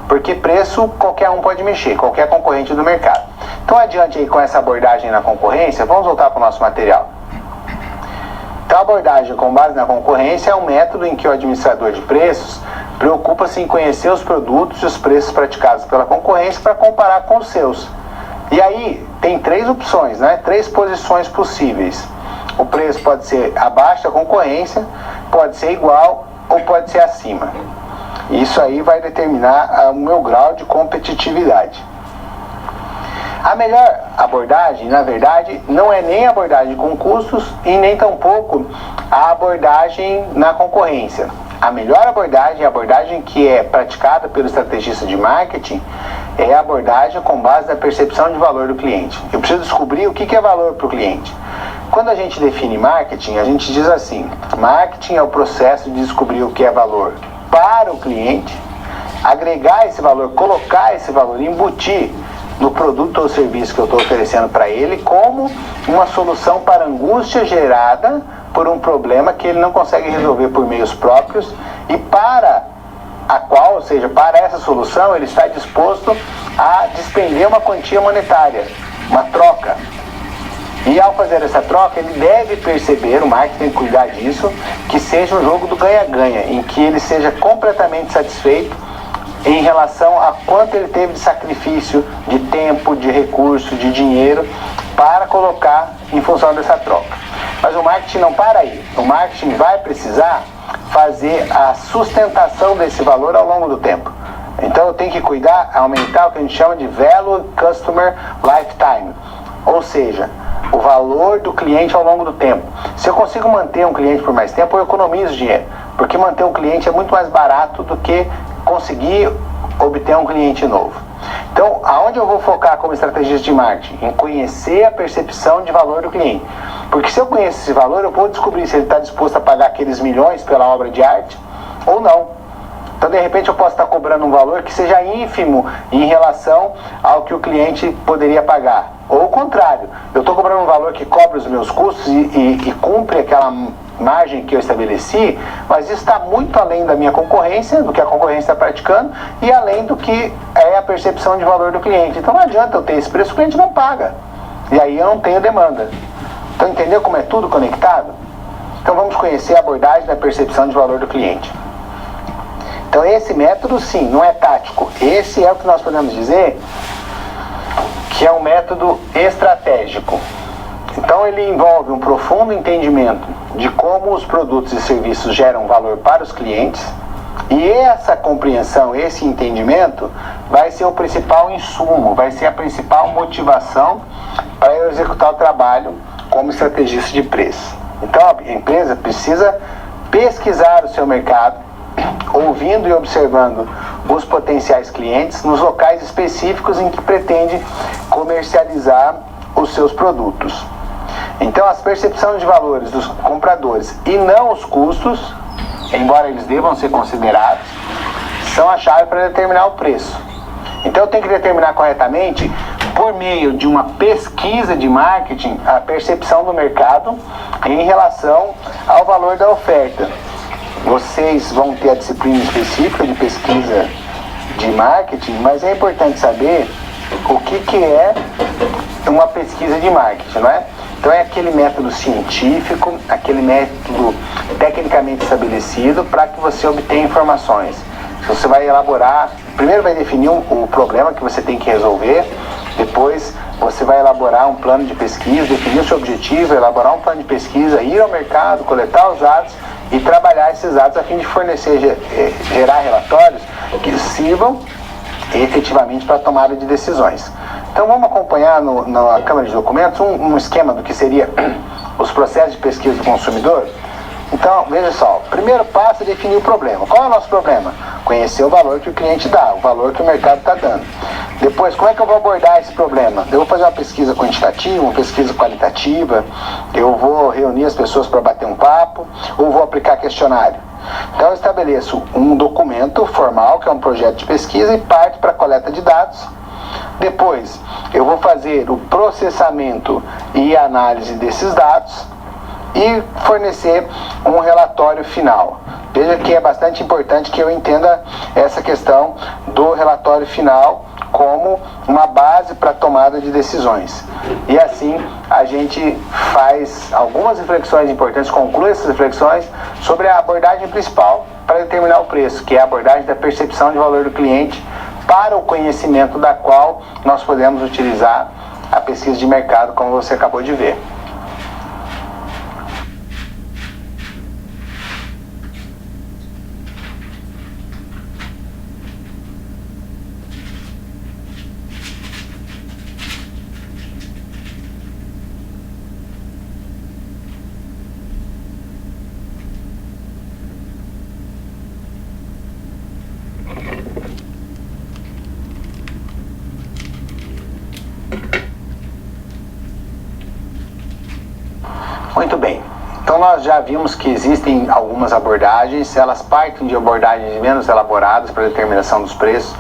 A: Porque preço qualquer um pode mexer, qualquer concorrente do mercado. Então adiante aí com essa abordagem na concorrência, vamos voltar para o nosso material. Então a abordagem com base na concorrência é um método em que o administrador de preços preocupa-se em conhecer os produtos e os preços praticados pela concorrência para comparar com os seus. E aí tem três opções, né? 3 posições possíveis. O preço pode ser abaixo da concorrência, pode ser igual ou pode ser acima. Isso aí vai determinar o meu grau de competitividade. A melhor abordagem, na verdade, não é nem a abordagem com custos e nem tampouco a abordagem na concorrência. A melhor abordagem, a abordagem que é praticada pelo estrategista de marketing, é a abordagem com base na percepção de valor do cliente. Eu preciso descobrir o que é valor para o cliente. Quando a gente define marketing, a gente diz assim: marketing é o processo de descobrir o que é valor para o cliente, agregar esse valor, colocar esse valor, embutir no produto ou serviço que eu estou oferecendo para ele como uma solução para a angústia gerada por um problema que ele não consegue resolver por meios próprios e para a qual, ou seja, para essa solução ele está disposto a despender uma quantia monetária, uma troca. E ao fazer essa troca, ele deve perceber, o marketing tem que cuidar disso, que seja um jogo do ganha-ganha, em que ele seja completamente satisfeito em relação a quanto ele teve de sacrifício, de tempo, de recurso, de dinheiro, para colocar em função dessa troca. Mas o marketing não para aí. O marketing vai precisar fazer a sustentação desse valor ao longo do tempo. Então eu tenho que cuidar, aumentar o que a gente chama de Value Customer Lifetime. Ou seja, o valor do cliente ao longo do tempo. Se eu consigo manter um cliente por mais tempo, eu economizo dinheiro. Porque manter um cliente é muito mais barato do que conseguir obter um cliente novo. Então, aonde eu vou focar como estrategista de marketing? Em conhecer a percepção de valor do cliente. Porque se eu conheço esse valor, eu vou descobrir se ele está disposto a pagar aqueles milhões pela obra de arte ou não. Então, de repente, eu posso estar cobrando um valor que seja ínfimo em relação ao que o cliente poderia pagar. Ou o contrário, eu estou cobrando um valor que cobre os meus custos e cumpre aquela margem que eu estabeleci, mas isso está muito além da minha concorrência, do que a concorrência está praticando, e além do que é a percepção de valor do cliente. Então, não adianta eu ter esse preço, o cliente não paga. E aí eu não tenho demanda. Então, entendeu como é tudo conectado? Então, vamos conhecer a abordagem da percepção de valor do cliente. Então, esse método, sim, não é tático. Esse é o que nós podemos dizer que é um método estratégico. Então, ele envolve um profundo entendimento de como os produtos e serviços geram valor para os clientes, e essa compreensão, esse entendimento, vai ser o principal insumo, vai ser a principal motivação para eu executar o trabalho como estrategista de preço. Então, a empresa precisa pesquisar o seu mercado, ouvindo e observando os potenciais clientes nos locais específicos em que pretende comercializar os seus produtos. Então, as percepções de valores dos compradores e não os custos, embora eles devam ser considerados, são a chave para determinar o preço. Então, eu tenho que determinar corretamente, por meio de uma pesquisa de marketing, a percepção do mercado em relação ao valor da oferta. Vocês vão ter a disciplina específica de pesquisa de marketing, mas é importante saber o que é uma pesquisa de marketing, não é? Então, é aquele método científico, aquele método tecnicamente estabelecido para que você obtenha informações. Você vai elaborar, primeiro vai definir o problema que você tem que resolver, depois você vai elaborar um plano de pesquisa, definir o seu objetivo, elaborar um plano de pesquisa, ir ao mercado, coletar os dados e trabalhar esses dados a fim de fornecer, gerar relatórios que sirvam efetivamente para a tomada de decisões. Então, vamos acompanhar na Câmara de Documentos um esquema do que seria os processos de pesquisa do consumidor. Então, veja só, o primeiro passo é definir o problema. Qual é o nosso problema? Conhecer o valor que o cliente dá, o valor que o mercado está dando. Depois, como é que eu vou abordar esse problema? Eu vou fazer uma pesquisa quantitativa, uma pesquisa qualitativa, eu vou reunir as pessoas para bater um papo, ou vou aplicar questionário. Então, eu estabeleço um documento formal, que é um projeto de pesquisa, e parto para a coleta de dados. Depois, eu vou fazer o processamento e análise desses dados e fornecer um relatório final. Veja que é bastante importante que eu entenda essa questão do relatório final como uma base para a tomada de decisões. E assim a gente faz algumas reflexões importantes, conclui essas reflexões sobre a abordagem principal para determinar o preço, que é a abordagem da percepção de valor do cliente, para o conhecimento da qual nós podemos utilizar a pesquisa de mercado, como você acabou de ver. Muito bem, então nós já vimos que existem algumas abordagens, elas partem de abordagens menos elaboradas para a determinação dos preços.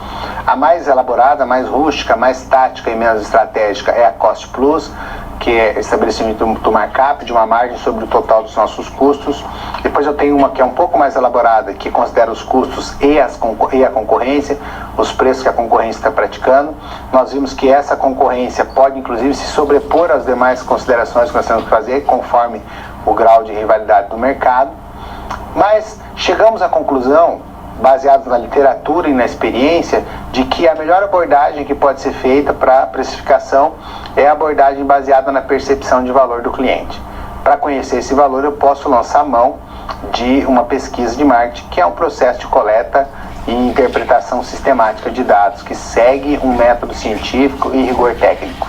A: A mais elaborada, a mais rústica, a mais tática e menos estratégica é a Cost Plus, que é estabelecimento do markup, de uma margem sobre o total dos nossos custos. Depois eu tenho uma que é um pouco mais elaborada, que considera os custos e a concorrência, os preços que a concorrência está praticando. Nós vimos que essa concorrência pode, inclusive, se sobrepor às demais considerações que nós temos que fazer, conforme o grau de rivalidade do mercado. Mas chegamos à conclusão, baseados na literatura e na experiência, de que a melhor abordagem que pode ser feita para a precificação é a abordagem baseada na percepção de valor do cliente. Para conhecer esse valor, eu posso lançar mão de uma pesquisa de marketing, que é um processo de coleta e interpretação sistemática de dados, que segue um método científico e rigor técnico.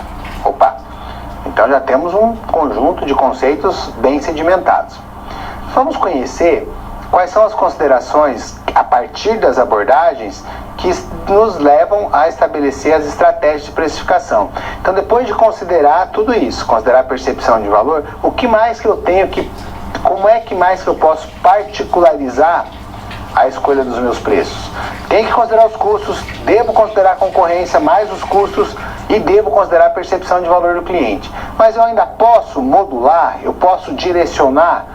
A: Então já temos um conjunto de conceitos bem sedimentados. Vamos conhecer quais são as considerações, a partir das abordagens, que nos levam a estabelecer as estratégias de precificação. Então, depois de considerar tudo isso, considerar a percepção de valor, o que mais que eu tenho que, como é que mais que eu posso particularizar a escolha dos meus preços. Tem que considerar os custos, devo considerar a concorrência mais os custos e devo considerar a percepção de valor do cliente. Mas eu ainda posso modular, eu posso direcionar,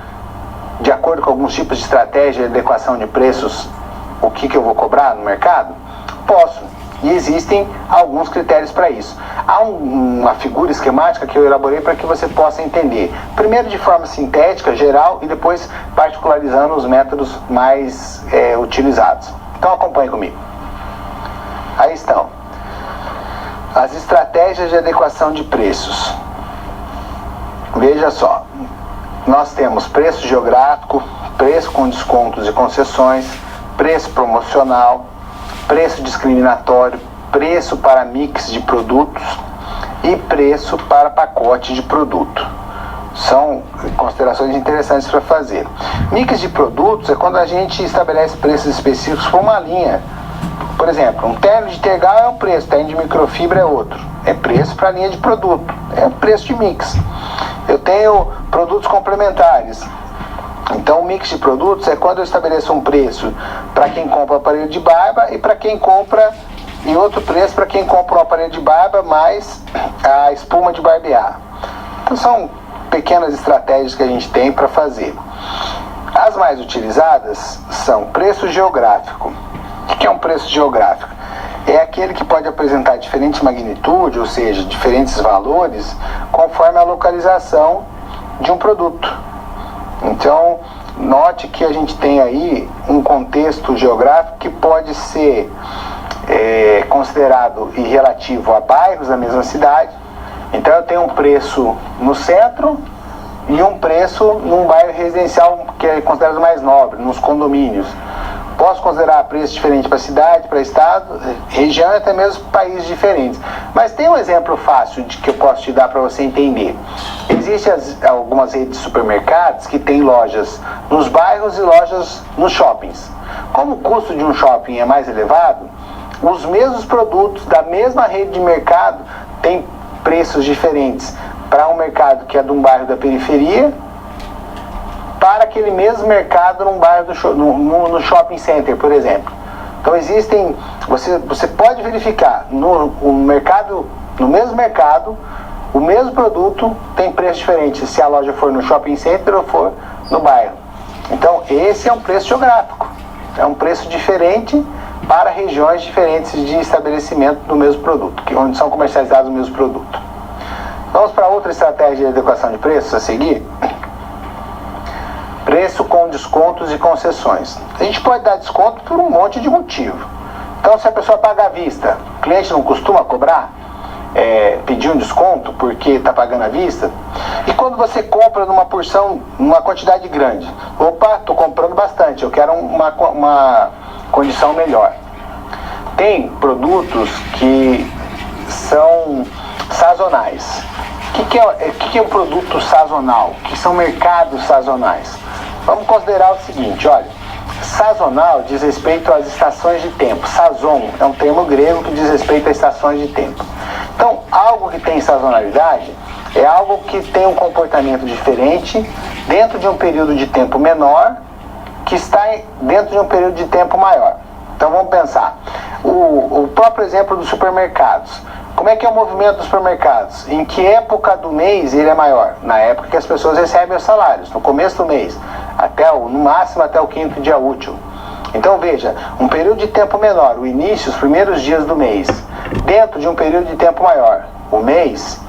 A: de acordo com alguns tipos de estratégia de adequação de preços, o que eu vou cobrar no mercado? Posso. E existem alguns critérios para isso. Há uma figura esquemática que eu elaborei para que você possa entender. Primeiro de forma sintética, geral, e depois particularizando os métodos mais utilizados. Então acompanhe comigo. Aí estão as estratégias de adequação de preços. Veja só, nós temos preço geográfico, preço com descontos e concessões, preço promocional, preço discriminatório, preço para mix de produtos e preço para pacote de produto. São considerações interessantes para fazer. Mix de produtos é quando a gente estabelece preços específicos para uma linha. Por exemplo, um terno de tergal é um preço, terno de microfibra é outro. É preço para a linha de produto, é preço de mix. Eu tenho produtos complementares. Então, o mix de produtos é quando eu estabeleço um preço para quem compra o aparelho de barba e para quem compra, e outro preço para quem compra o aparelho de barba mais a espuma de barbear. Então, são pequenas estratégias que a gente tem para fazer. As mais utilizadas são preço geográfico. O que é um preço geográfico? É aquele que pode apresentar diferente magnitude, ou seja, diferentes valores, conforme a localização de um produto. Então, note que a gente tem aí um contexto geográfico que pode ser considerado e relativo a bairros da mesma cidade. Então, eu tenho um preço no centro e um preço num bairro residencial que é considerado mais nobre, nos condomínios. Posso considerar preço diferente para cidade, para estado, região e até mesmo países diferentes. Mas tem um exemplo fácil que eu posso te dar para você entender. Existem algumas redes de supermercados que têm lojas nos bairros e lojas nos shoppings. Como o custo de um shopping é mais elevado, os mesmos produtos da mesma rede de mercado têm preços diferentes para um mercado que é de um bairro da periferia, para aquele mesmo mercado num bairro no shopping center, por exemplo. Então existem, você pode verificar no mesmo mercado, o mesmo produto tem preço diferente se a loja for no shopping center ou for no bairro. Então esse é um preço geográfico, é um preço diferente para regiões diferentes de estabelecimento do mesmo produto, onde são comercializados o mesmo produto. Vamos para outra estratégia de adequação de preços a seguir. Preço com descontos e concessões. A gente pode dar desconto por um monte de motivo. Então, se a pessoa paga à vista, o cliente não costuma cobrar, pedir um desconto porque está pagando à vista. E quando você compra numa porção, numa quantidade grande, opa, estou comprando bastante, eu quero uma condição melhor. Tem produtos que são sazonais. O que é um produto sazonal? O que são mercados sazonais? Vamos considerar o seguinte, olha, sazonal diz respeito às estações de tempo. Sazon é um termo grego que diz respeito às estações de tempo. Então, algo que tem sazonalidade é algo que tem um comportamento diferente dentro de um período de tempo menor que está dentro de um período de tempo maior. Então, vamos pensar. O próprio exemplo dos supermercados. Como é que é o movimento dos supermercados? Em que época do mês ele é maior? Na época que as pessoas recebem os salários, no começo do mês, no máximo até o 5º dia útil. Então veja, um período de tempo menor, o início, os primeiros dias do mês, dentro de um período de tempo maior, o mês,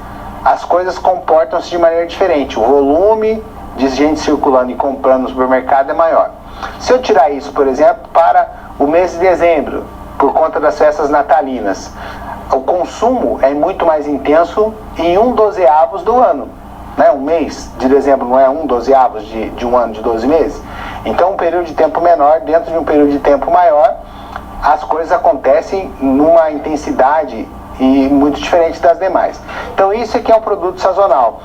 A: as coisas comportam-se de maneira diferente. O volume de gente circulando e comprando no supermercado é maior. Se eu tirar isso, por exemplo, para o mês de dezembro, por conta das festas natalinas, o consumo é muito mais intenso em 1/12 do ano. Né? Um mês de dezembro não é 1/12 de um ano de 12 meses? Então, um período de tempo menor, dentro de um período de tempo maior, as coisas acontecem numa intensidade e muito diferente das demais. Então, isso aqui é um produto sazonal.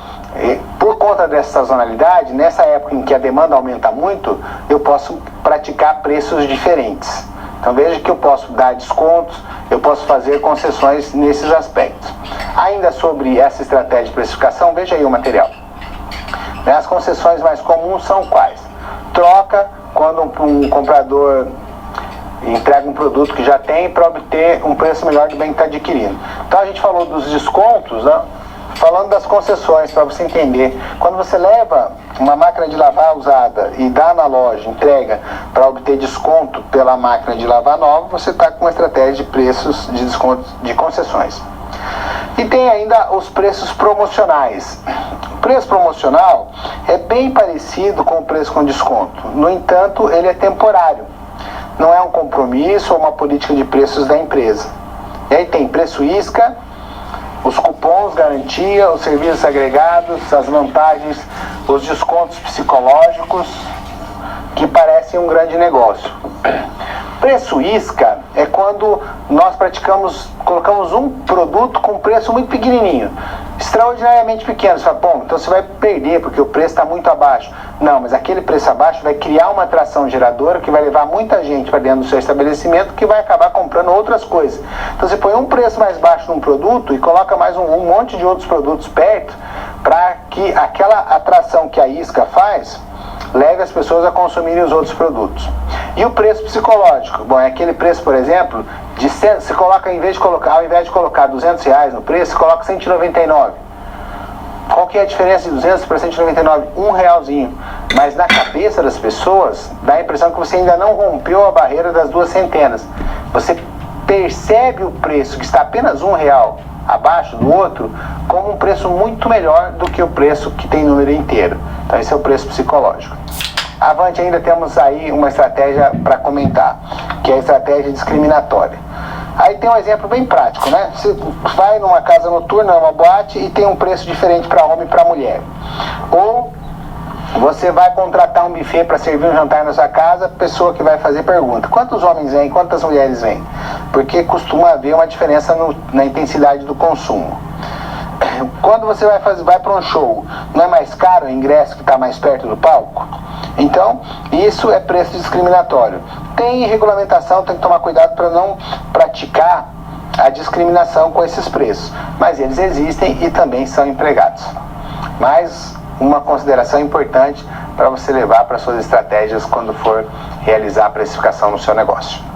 A: Por conta dessa sazonalidade, nessa época em que a demanda aumenta muito, eu posso praticar preços diferentes. Então veja que eu posso dar descontos, eu posso fazer concessões nesses aspectos. Ainda sobre essa estratégia de precificação, veja aí o material. As concessões mais comuns são quais? Troca, quando um comprador entrega um produto que já tem para obter um preço melhor do bem que está adquirindo. Então a gente falou dos descontos, né? Falando das concessões, para você entender, quando você leva uma máquina de lavar usada e dá na loja, entrega para obter desconto pela máquina de lavar nova, você está com uma estratégia de preços de desconto de concessões. E tem ainda os preços promocionais. O preço promocional é bem parecido com o preço com desconto, no entanto ele é temporário, não é um compromisso ou uma política de preços da empresa. E aí tem preço isca, os cupons, garantia, os serviços agregados, as vantagens, os descontos psicológicos, que parecem um grande negócio. Preço isca é quando nós colocamos um produto com preço muito pequenininho, extraordinariamente pequeno. Você fala, bom, então você vai perder porque o preço está muito abaixo. Não, mas aquele preço abaixo vai criar uma atração geradora que vai levar muita gente para dentro do seu estabelecimento que vai acabar comprando outras coisas. Então você põe um preço mais baixo num produto e coloca mais um monte de outros produtos perto para que aquela atração que a isca faz leve as pessoas a consumirem os outros produtos. E o preço psicológico? Bom, é aquele preço, por exemplo, você coloca, ao invés de colocar R$200 no preço, você coloca 199. Qual que é a diferença de 200 para 199? R$1. Mas na cabeça das pessoas, dá a impressão que você ainda não rompeu a barreira das 2 centenas. Você percebe o preço que está apenas R$1 abaixo do outro como um preço muito melhor do que o preço que tem número inteiro. Então esse é o preço psicológico. Avante, ainda temos aí uma estratégia para comentar, que é a estratégia discriminatória. Aí tem um exemplo bem prático, né? Você vai numa casa noturna, numa boate, e tem um preço diferente para homem e para mulher. Ou você vai contratar um buffet para servir um jantar na sua casa, a pessoa que vai fazer pergunta: quantos homens vêm, quantas mulheres vêm? Porque costuma haver uma diferença na intensidade do consumo. Quando você vai para um show, não é mais caro o ingresso que está mais perto do palco? Então, isso é preço discriminatório. Tem regulamentação, tem que tomar cuidado para não praticar a discriminação com esses preços. Mas eles existem e também são empregados. Mais uma consideração importante para você levar para suas estratégias quando for realizar a precificação no seu negócio.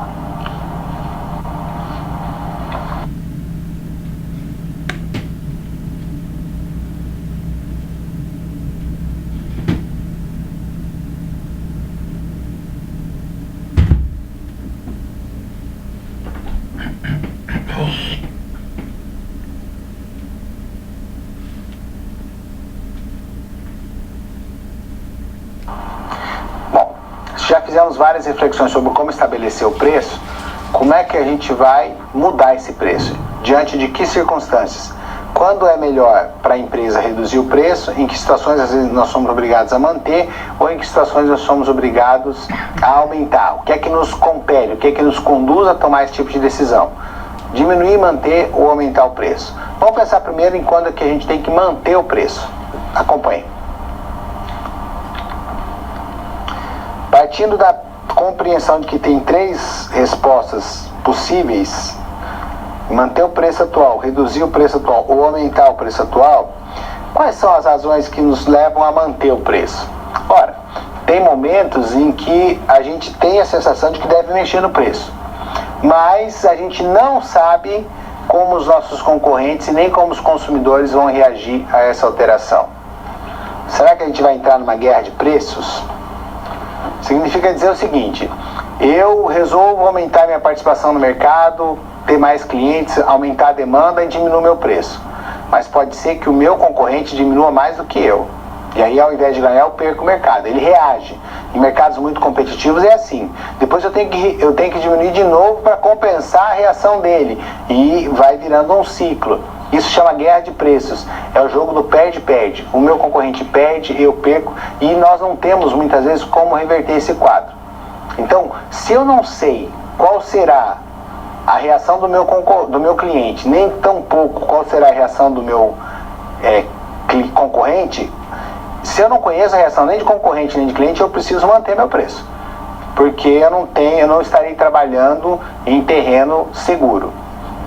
A: Já fizemos várias reflexões sobre como estabelecer o preço. Como é que a gente vai mudar esse preço? Diante de que circunstâncias? Quando é melhor para a empresa reduzir o preço? Em que situações às vezes nós somos obrigados a manter? Ou em que situações nós somos obrigados a aumentar? O que é que nos compele? O que é que nos conduz a tomar esse tipo de decisão? Diminuir, manter ou aumentar o preço? Vamos pensar primeiro em quando é que a gente tem que manter o preço. Acompanhe. Partindo da compreensão de que tem 3 respostas possíveis: manter o preço atual, reduzir o preço atual ou aumentar o preço atual, quais são as razões que nos levam a manter o preço? Ora, tem momentos em que a gente tem a sensação de que deve mexer no preço, mas a gente não sabe como os nossos concorrentes e nem como os consumidores vão reagir a essa alteração. Será que a gente vai entrar numa guerra de preços? Significa dizer o seguinte: eu resolvo aumentar minha participação no mercado, ter mais clientes, aumentar a demanda e diminuir meu preço. Mas pode ser que o meu concorrente diminua mais do que eu. E aí, ao invés de ganhar, eu perco o mercado. Ele reage. Em mercados muito competitivos é assim. Depois eu tenho que diminuir de novo para compensar a reação dele. E vai virando um ciclo. Isso chama guerra de preços. É o jogo do perde-perde. O meu concorrente perde, eu perco. E nós não temos, muitas vezes, como reverter esse quadro. Então, se eu não sei qual será a reação do meu cliente, nem tão pouco qual será a reação do meu concorrente, se eu não conheço a reação nem de concorrente nem de cliente, eu preciso manter meu preço. Porque eu não estarei trabalhando em terreno seguro.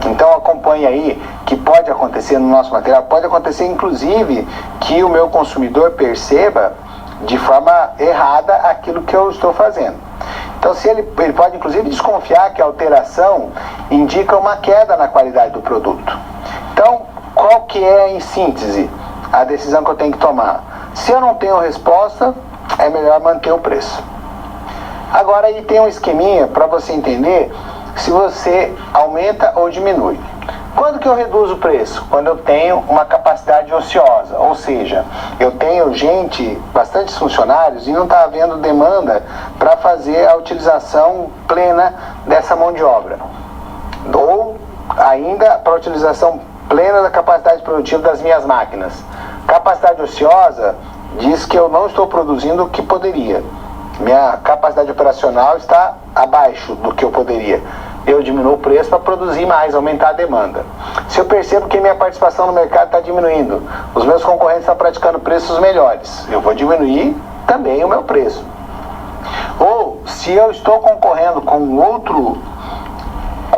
A: Então acompanhe aí que pode acontecer no nosso material, pode acontecer inclusive que o meu consumidor perceba de forma errada aquilo que eu estou fazendo. Então, se ele pode inclusive desconfiar que a alteração indica uma queda na qualidade do produto. Então, qual que é, em síntese, a decisão que eu tenho que tomar? Se eu não tenho resposta, é melhor manter o preço. Agora, aí tem um esqueminha para você entender se você aumenta ou diminui. Quando que eu reduzo o preço? Quando eu tenho uma capacidade ociosa, ou seja, eu tenho bastante funcionários e não está havendo demanda para fazer a utilização plena dessa mão de obra. Ou ainda para a utilização plena da capacidade produtiva das minhas máquinas. Capacidade ociosa diz que eu não estou produzindo o que poderia. Minha capacidade operacional está abaixo do que eu poderia. Eu diminuo o preço para produzir mais, aumentar a demanda. Se eu percebo que minha participação no mercado está diminuindo, os meus concorrentes estão praticando preços melhores, eu vou diminuir também o meu preço. Ou, se eu estou concorrendo com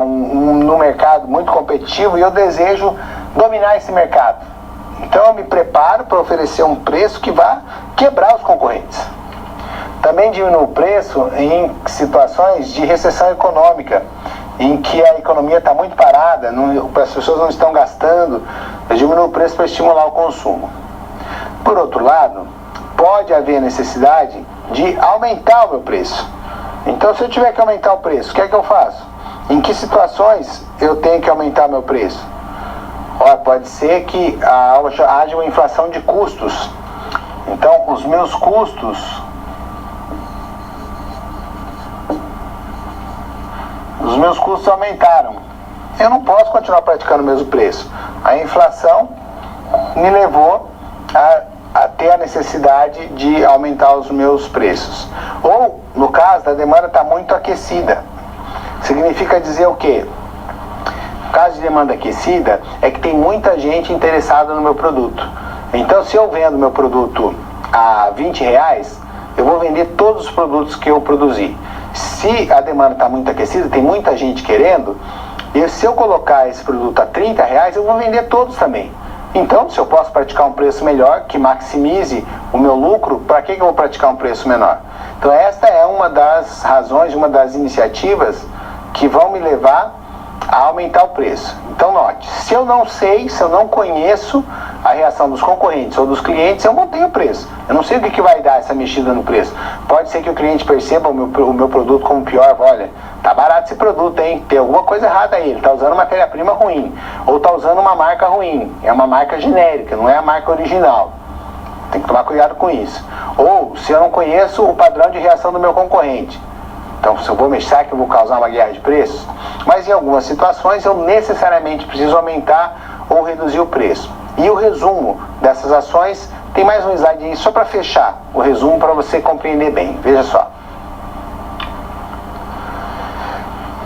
A: no mercado muito competitivo e eu desejo dominar esse mercado, então eu me preparo para oferecer um preço que vá quebrar os concorrentes. Também diminuo o preço em situações de recessão econômica, em que a economia está muito parada, as pessoas não estão gastando, eu diminuo o preço para estimular o consumo. Por outro lado, pode haver necessidade de aumentar o meu preço. Então, se eu tiver que aumentar o preço, o que é que eu faço? Em que situações eu tenho que aumentar meu preço? Pode ser que haja uma inflação de custos. Então, os meus custos aumentaram. Eu não posso continuar praticando o mesmo preço. A inflação me levou a ter a necessidade de aumentar os meus preços. Ou, no caso, a demanda está muito aquecida. Significa dizer o quê? O caso de demanda aquecida é que tem muita gente interessada no meu produto. Então, se eu vendo meu produto a R$20, eu vou vender todos os produtos que eu produzi. Se a demanda está muito aquecida, tem muita gente querendo, e se eu colocar esse produto a R$30, eu vou vender todos também. Então, se eu posso praticar um preço melhor, que maximize o meu lucro, para que eu vou praticar um preço menor? Então, esta é uma das razões, uma das iniciativas que vão me levar a aumentar o preço. Então, note, se eu não conheço a reação dos concorrentes ou dos clientes, eu mantenho o preço. Eu não sei o que vai dar essa mexida no preço. Pode ser que o cliente perceba o meu produto como pior. Olha, tá barato esse produto, hein? Tem alguma coisa errada aí. Ele tá usando matéria-prima ruim. Ou tá usando uma marca ruim. É uma marca genérica, não é a marca original. Tem que tomar cuidado com isso. Ou, se eu não conheço o padrão de reação do meu concorrente. Então, se eu vou mexer, que eu vou causar uma guerra de preços. Mas em algumas situações, eu necessariamente preciso aumentar ou reduzir o preço. E o resumo dessas ações, tem mais um slide aí só para fechar o resumo para você compreender bem. Veja só.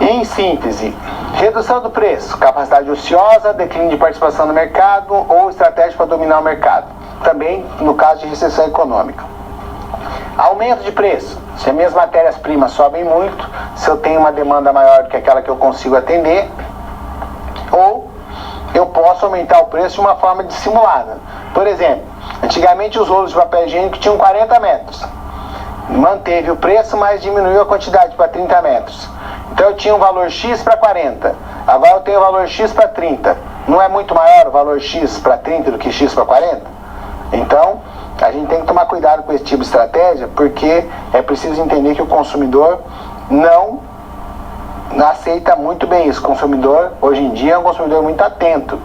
A: Em síntese, redução do preço, capacidade ociosa, declínio de participação no mercado ou estratégia para dominar o mercado. Também no caso de recessão econômica. Aumento de preço, se as minhas matérias-primas sobem muito, se eu tenho uma demanda maior do que aquela que eu consigo atender, ou eu posso aumentar o preço de uma forma dissimulada. Por exemplo, antigamente os rolos de papel higiênico tinham 40 metros. Manteve o preço, mas diminuiu a quantidade para 30 metros. Então eu tinha um valor X para 40, agora eu tenho o valor X para 30. Não é muito maior o valor X para 30 do que X para 40? Então, a gente tem que tomar cuidado com esse tipo de estratégia, porque é preciso entender que o consumidor não aceita muito bem isso. O consumidor, hoje em dia, é um consumidor muito atento.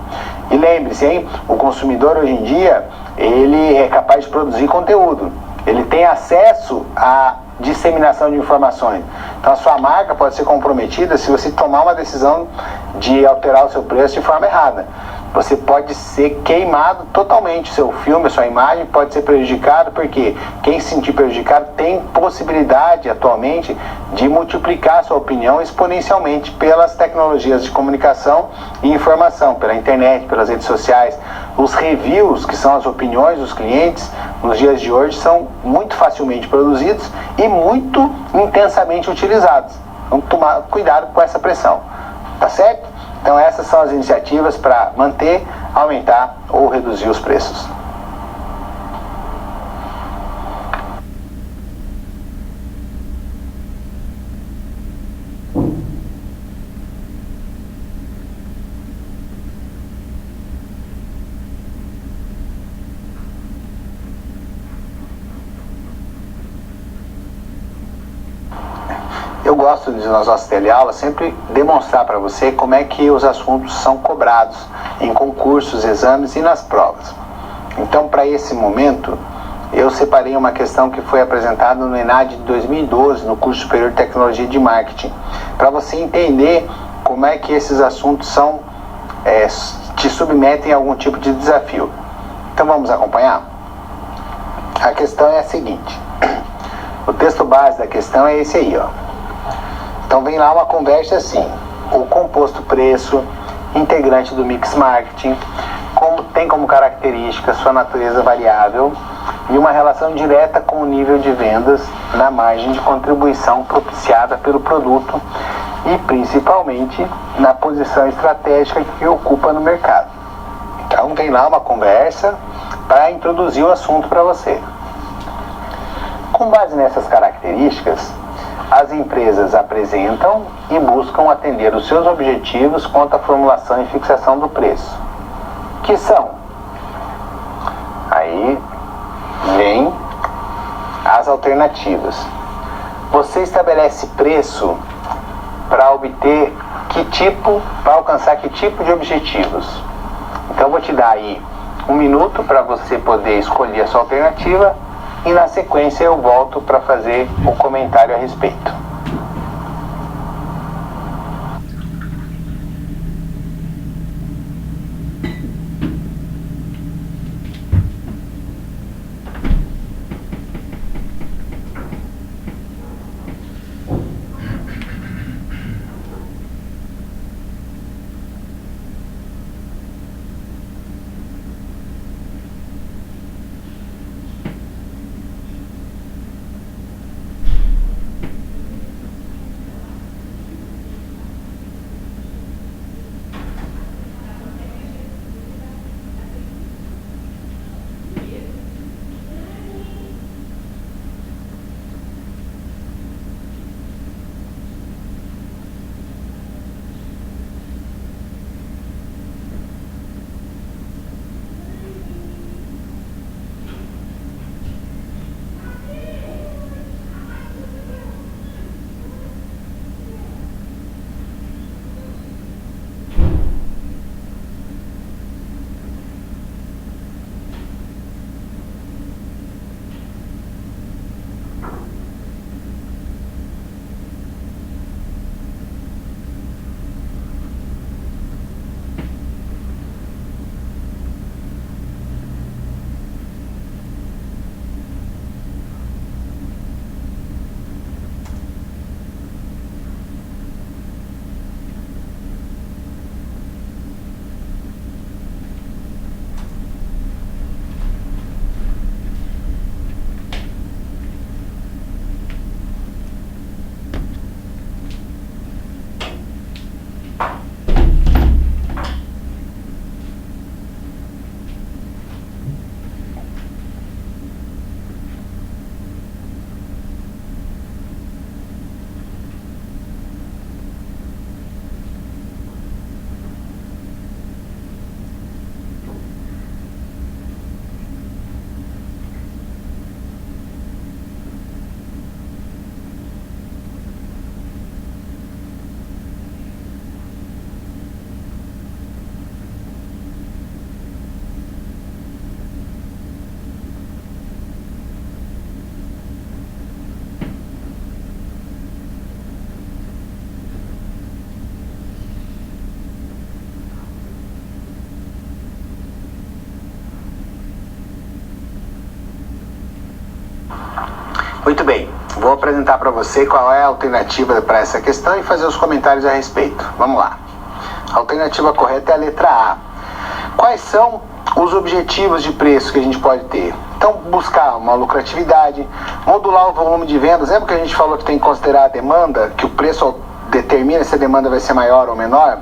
A: E lembre-se, hein? O consumidor, hoje em dia, ele é capaz de produzir conteúdo. Ele tem acesso à disseminação de informações. Então, a sua marca pode ser comprometida se você tomar uma decisão de alterar o seu preço de forma errada. Você pode ser queimado totalmente. Seu filme, a sua imagem pode ser prejudicado, porque quem se sentir prejudicado tem possibilidade atualmente de multiplicar a sua opinião exponencialmente pelas tecnologias de comunicação e informação, pela internet, pelas redes sociais. Os reviews, que são as opiniões dos clientes, nos dias de hoje são muito facilmente produzidos e muito intensamente utilizados. Vamos tomar cuidado com essa pressão, tá certo? Então essas são as iniciativas para manter, aumentar ou reduzir os preços. gosto de, nas nossas teleaulas, sempre demonstrar para você como é que os assuntos são cobrados em concursos, exames e nas provas. Então, para esse momento, eu separei uma questão que foi apresentada no ENAD de 2012, no curso superior de tecnologia de marketing, para você entender como é que esses assuntos te submetem a algum tipo de desafio. Então vamos acompanhar? A questão é a seguinte, o texto base da questão é esse aí, ó. Então vem lá uma conversa assim: o composto preço, integrante do mix marketing, tem como característica sua natureza variável e uma relação direta com o nível de vendas na margem de contribuição propiciada pelo produto e principalmente na posição estratégica que ocupa no mercado. Então vem lá uma conversa para introduzir o assunto para você. Com base nessas características, as empresas apresentam e buscam atender os seus objetivos quanto à formulação e fixação do preço, que são, aí vem as alternativas. Você estabelece preço para alcançar que tipo de objetivos? Então eu vou te dar aí 1 minuto para você poder escolher a sua alternativa e na sequência eu volto para fazer um comentário a respeito. Muito bem, vou apresentar para você qual é a alternativa para essa questão e fazer os comentários a respeito. Vamos lá. A alternativa correta é a letra A. Quais são os objetivos de preço que a gente pode ter? Então, buscar uma lucratividade, modular o volume de vendas. Lembra que a gente falou que tem que considerar a demanda, que o preço determina se a demanda vai ser maior ou menor?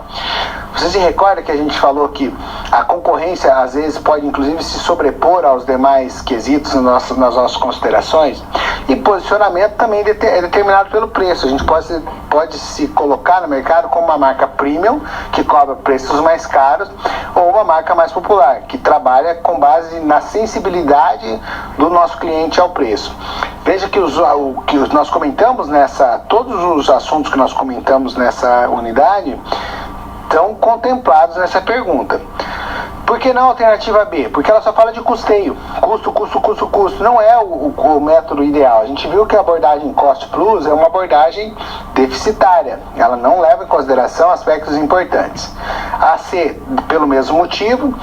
A: Você se recorda que a gente falou que a concorrência às vezes pode inclusive se sobrepor aos demais quesitos nas nossas considerações? E posicionamento também é determinado pelo preço. A gente pode se colocar no mercado como uma marca premium, que cobra preços mais caros, ou uma marca mais popular, que trabalha com base na sensibilidade do nosso cliente ao preço. Veja que o que nós comentamos todos os assuntos que nós comentamos nessa unidade estão contemplados nessa pergunta. Por que não a alternativa B? Porque ela só fala de custeio. Custo. Não é o método ideal. A gente viu que a abordagem Cost Plus é uma abordagem deficitária. Ela não leva em consideração aspectos importantes. A C, pelo mesmo motivo.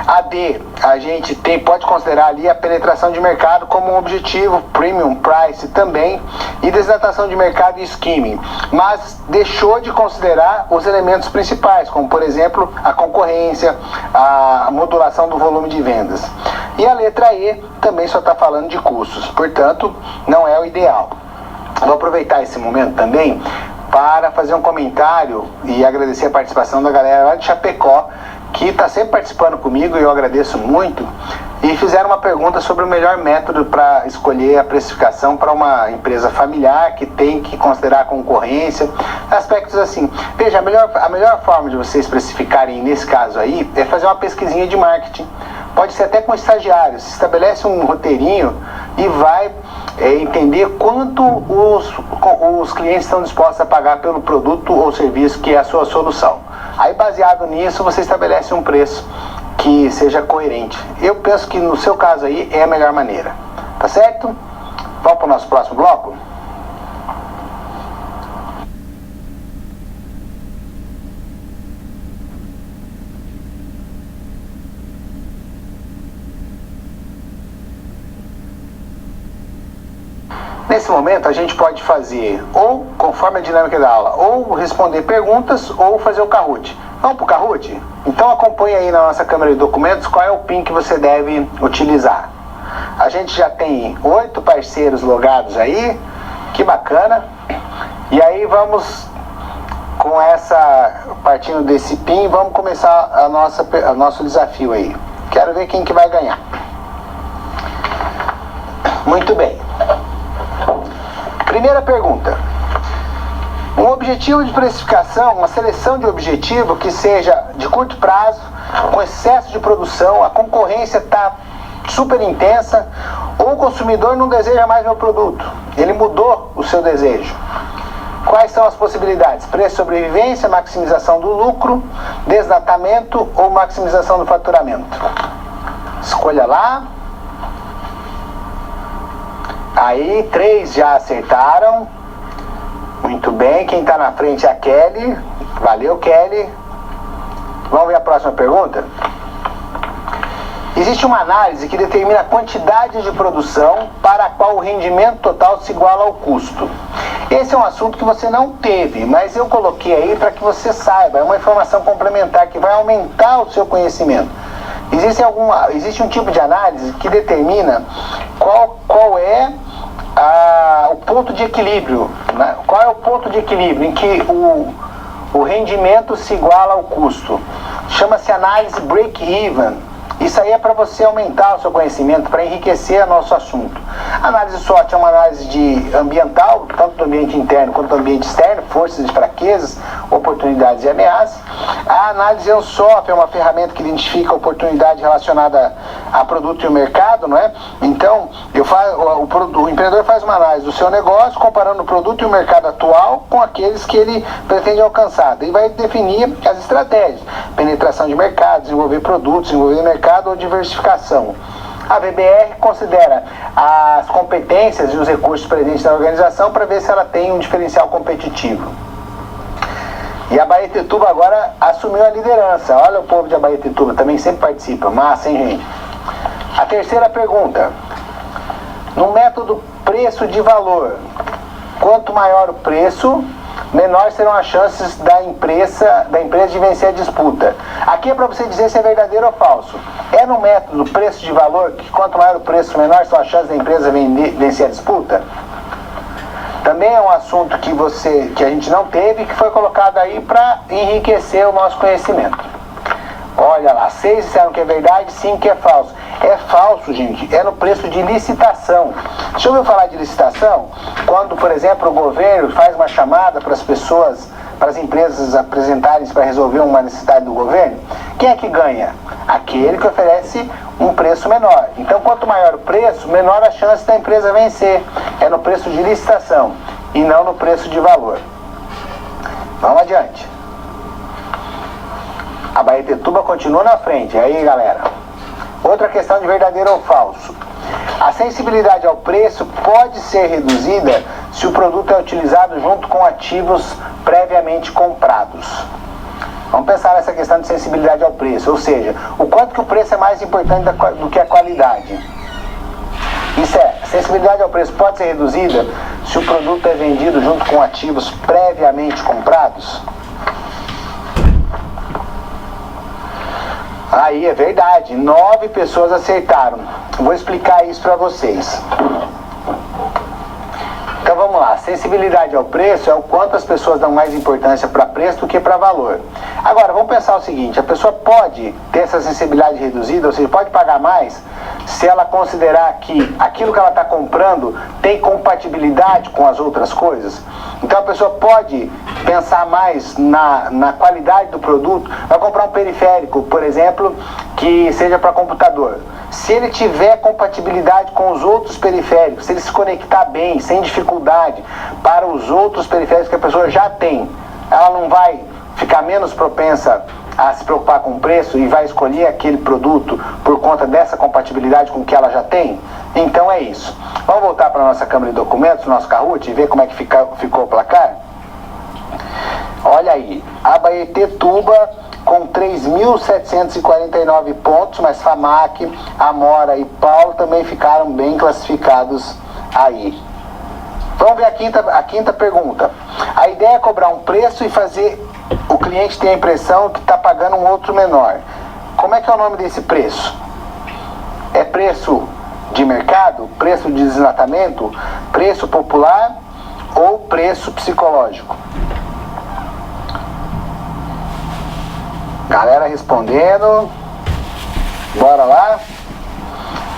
A: A D, a gente pode considerar ali a penetração de mercado como um objetivo, premium price também, e desatação de mercado e skimming. Mas deixou de considerar os elementos principais, como por exemplo a concorrência, a modulação do volume de vendas. E a letra E também só está falando de custos, portanto não é o ideal. Vou aproveitar esse momento também para fazer um comentário e agradecer a participação da galera lá de Chapecó, que está sempre participando comigo e eu agradeço muito, e fizeram uma pergunta sobre o melhor método para escolher a precificação para uma empresa familiar que tem que considerar a concorrência, aspectos assim. Veja, a melhor forma de vocês precificarem nesse caso aí é fazer uma pesquisinha de marketing. Pode ser até com estagiários. Se estabelece um roteirinho e vai entender quanto os clientes estão dispostos a pagar pelo produto ou serviço que é a sua solução. Aí, baseado nisso, você estabelece um preço que seja coerente. Eu penso que no seu caso aí é a melhor maneira. Tá certo? Vamos para o nosso próximo bloco? Nesse momento a gente pode fazer, ou conforme a dinâmica da aula, ou responder perguntas, ou fazer o Kahoot. Vamos para o Kahoot? Então acompanhe aí na nossa câmera de documentos qual é o PIN que você deve utilizar. A gente já tem 8 parceiros logados aí, que bacana. E aí vamos, partindo desse PIN, vamos começar o nosso desafio aí. Quero ver quem que vai ganhar. Muito bem. Primeira pergunta. Um objetivo de precificação, uma seleção de objetivo que seja de curto prazo, com excesso de produção, a concorrência está super intensa, ou o consumidor não deseja mais meu produto, ele mudou o seu desejo. Quais são as possibilidades? Preço, sobrevivência, maximização do lucro, desnatamento ou maximização do faturamento? Escolha lá. Aí, 3 já acertaram. Muito bem, quem está na frente é a Kelly. Valeu, Kelly. Vamos ver a próxima pergunta? Existe uma análise que determina a quantidade de produção para a qual o rendimento total se iguala ao custo. Esse é um assunto que você não teve, mas eu coloquei aí para que você saiba. É uma informação complementar que vai aumentar o seu conhecimento. Existe um tipo de análise que determina qual é o ponto de equilíbrio, né? Qual é o ponto de equilíbrio em que o rendimento se iguala ao custo? Chama-se análise break-even. Isso aí é para você aumentar o seu conhecimento, para enriquecer o nosso assunto. A análise SWOT é uma análise ambiental, tanto do ambiente interno quanto do ambiente externo, forças e fraquezas, oportunidades e ameaças. A análise ANSOP é uma ferramenta que identifica a oportunidade relacionada a produto e o mercado, não é? Então, o empreendedor faz uma análise do seu negócio, comparando o produto e o mercado atual com aqueles que ele pretende alcançar. Daí vai definir as estratégias, penetração de mercado, desenvolver produtos, desenvolver mercado ou diversificação. A VBR considera as competências e os recursos presentes na organização para ver se ela tem um diferencial competitivo. E a Abaetetuba agora assumiu a liderança. Olha o povo de Abaetetuba, também sempre participa. Massa, hein, gente? A terceira pergunta. No método preço de valor, quanto maior o preço, menor serão as chances da empresa de vencer a disputa. Aqui é para você dizer se é verdadeiro ou falso. É no método preço de valor que quanto maior o preço, menor são as chances da empresa vencer a disputa? também é um assunto que a gente não teve, que foi colocado aí para enriquecer o nosso conhecimento. Olha lá, 6 disseram que é verdade, 5 que é falso. É falso, gente, é no preço de licitação. Já ouviu falar de licitação? Quando, por exemplo, o governo faz uma chamada para as pessoas, para as empresas apresentarem para resolver uma necessidade do governo, quem é que ganha? Aquele que oferece um preço menor. Então, quanto maior o preço, menor a chance da empresa vencer. É no preço de licitação e não no preço de valor. Vamos adiante. A Abaetetuba continua na frente. E aí, galera? Outra questão de verdadeiro ou falso. A sensibilidade ao preço pode ser reduzida se o produto é utilizado junto com ativos previamente comprados. Vamos pensar nessa questão de sensibilidade ao preço, ou seja, o quanto que o preço é mais importante do que a qualidade. Isso é, sensibilidade ao preço pode ser reduzida se o produto é vendido junto com ativos previamente comprados? Aí é verdade, 9 pessoas acertaram. Vou explicar isso para vocês. Então vamos lá, sensibilidade ao preço é o quanto as pessoas dão mais importância para preço do que para valor. Agora, vamos pensar o seguinte, a pessoa pode ter essa sensibilidade reduzida, ou seja, pode pagar mais se ela considerar que aquilo que ela está comprando tem compatibilidade com as outras coisas. Então a pessoa pode pensar mais na qualidade do produto. Vai comprar um periférico, por exemplo, que seja para computador. Se ele tiver compatibilidade com os outros periféricos, se ele se conectar bem, sem dificuldade, para os outros periféricos que a pessoa já tem, ela não vai ficar menos propensa a se preocupar com o preço e vai escolher aquele produto por conta dessa compatibilidade com o que ela já tem? Então é isso. Vamos voltar para a nossa câmera de documentos, nosso Kahoot, e ver como é que ficou o placar? Olha aí, Abaetetuba com 3.749 pontos, mas Famac, Amora e Paulo também ficaram bem classificados aí. Vamos ver a quinta pergunta. A ideia é cobrar um preço e fazer o cliente ter a impressão que está pagando um outro menor. Como é que é o nome desse preço? É preço de mercado, preço de deslatamento, preço popular ou preço psicológico? Galera respondendo. Bora lá.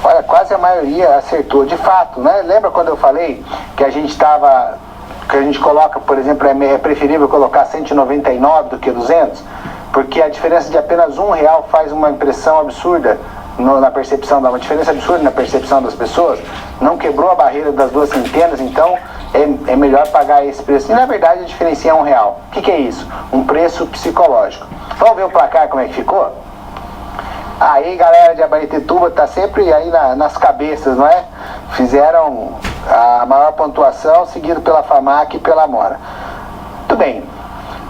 A: Olha, quase a maioria acertou, de fato, né? Lembra quando eu falei que a gente coloca, por exemplo, é preferível colocar 199 do que 200? Porque a diferença de apenas R$1 faz uma impressão absurda na percepção, uma diferença absurda na percepção das pessoas. Não quebrou a barreira das 2 centenas, então é melhor pagar esse preço. E na verdade a diferença é R$1. O que é isso? Um preço psicológico. Vamos ver o placar como é que ficou? Aí, galera de Abaetetuba tá sempre aí nas cabeças, não é? Fizeram a maior pontuação, seguido pela Famac e pela Amora. Muito bem.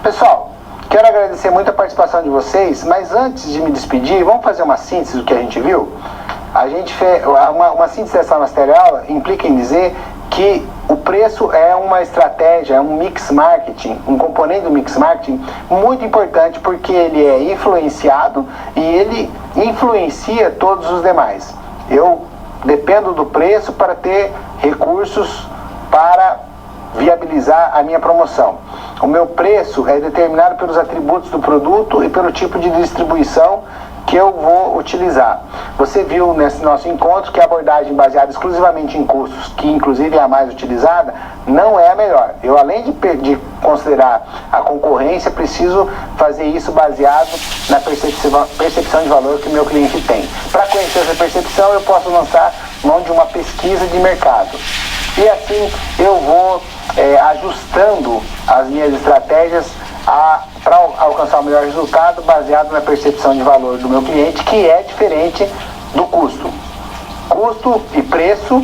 A: Pessoal, quero agradecer muito a participação de vocês, mas antes de me despedir, vamos fazer uma síntese do que a gente viu? A gente fez uma síntese dessa nossa aula implica em dizer que o preço é uma estratégia, é um mix marketing, um componente do mix marketing muito importante, porque ele é influenciado e ele influencia todos os demais. Eu dependo do preço para ter recursos para viabilizar a minha promoção. O meu preço é determinado pelos atributos do produto e pelo tipo de distribuição que eu vou utilizar. Você viu nesse nosso encontro que a abordagem baseada exclusivamente em custos, que inclusive é a mais utilizada, não é a melhor. Eu, além de considerar a concorrência, preciso fazer isso baseado na percepção de valor que o meu cliente tem. Para conhecer essa percepção, eu posso lançar mão de uma pesquisa de mercado. E assim eu vou ajustando as minhas estratégias para alcançar o melhor resultado baseado na percepção de valor do meu cliente, que é diferente do custo. Custo e preço,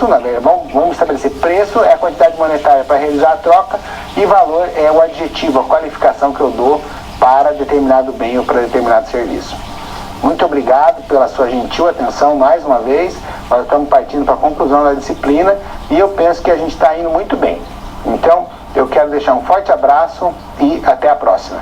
A: na verdade, vamos estabelecer preço é a quantidade monetária para realizar a troca e valor é o adjetivo, a qualificação que eu dou para determinado bem ou para determinado serviço. Muito obrigado pela sua gentil atenção mais uma vez. Nós estamos partindo para a conclusão da disciplina e eu penso que a gente está indo muito bem. Então, eu quero deixar um forte abraço e até a próxima.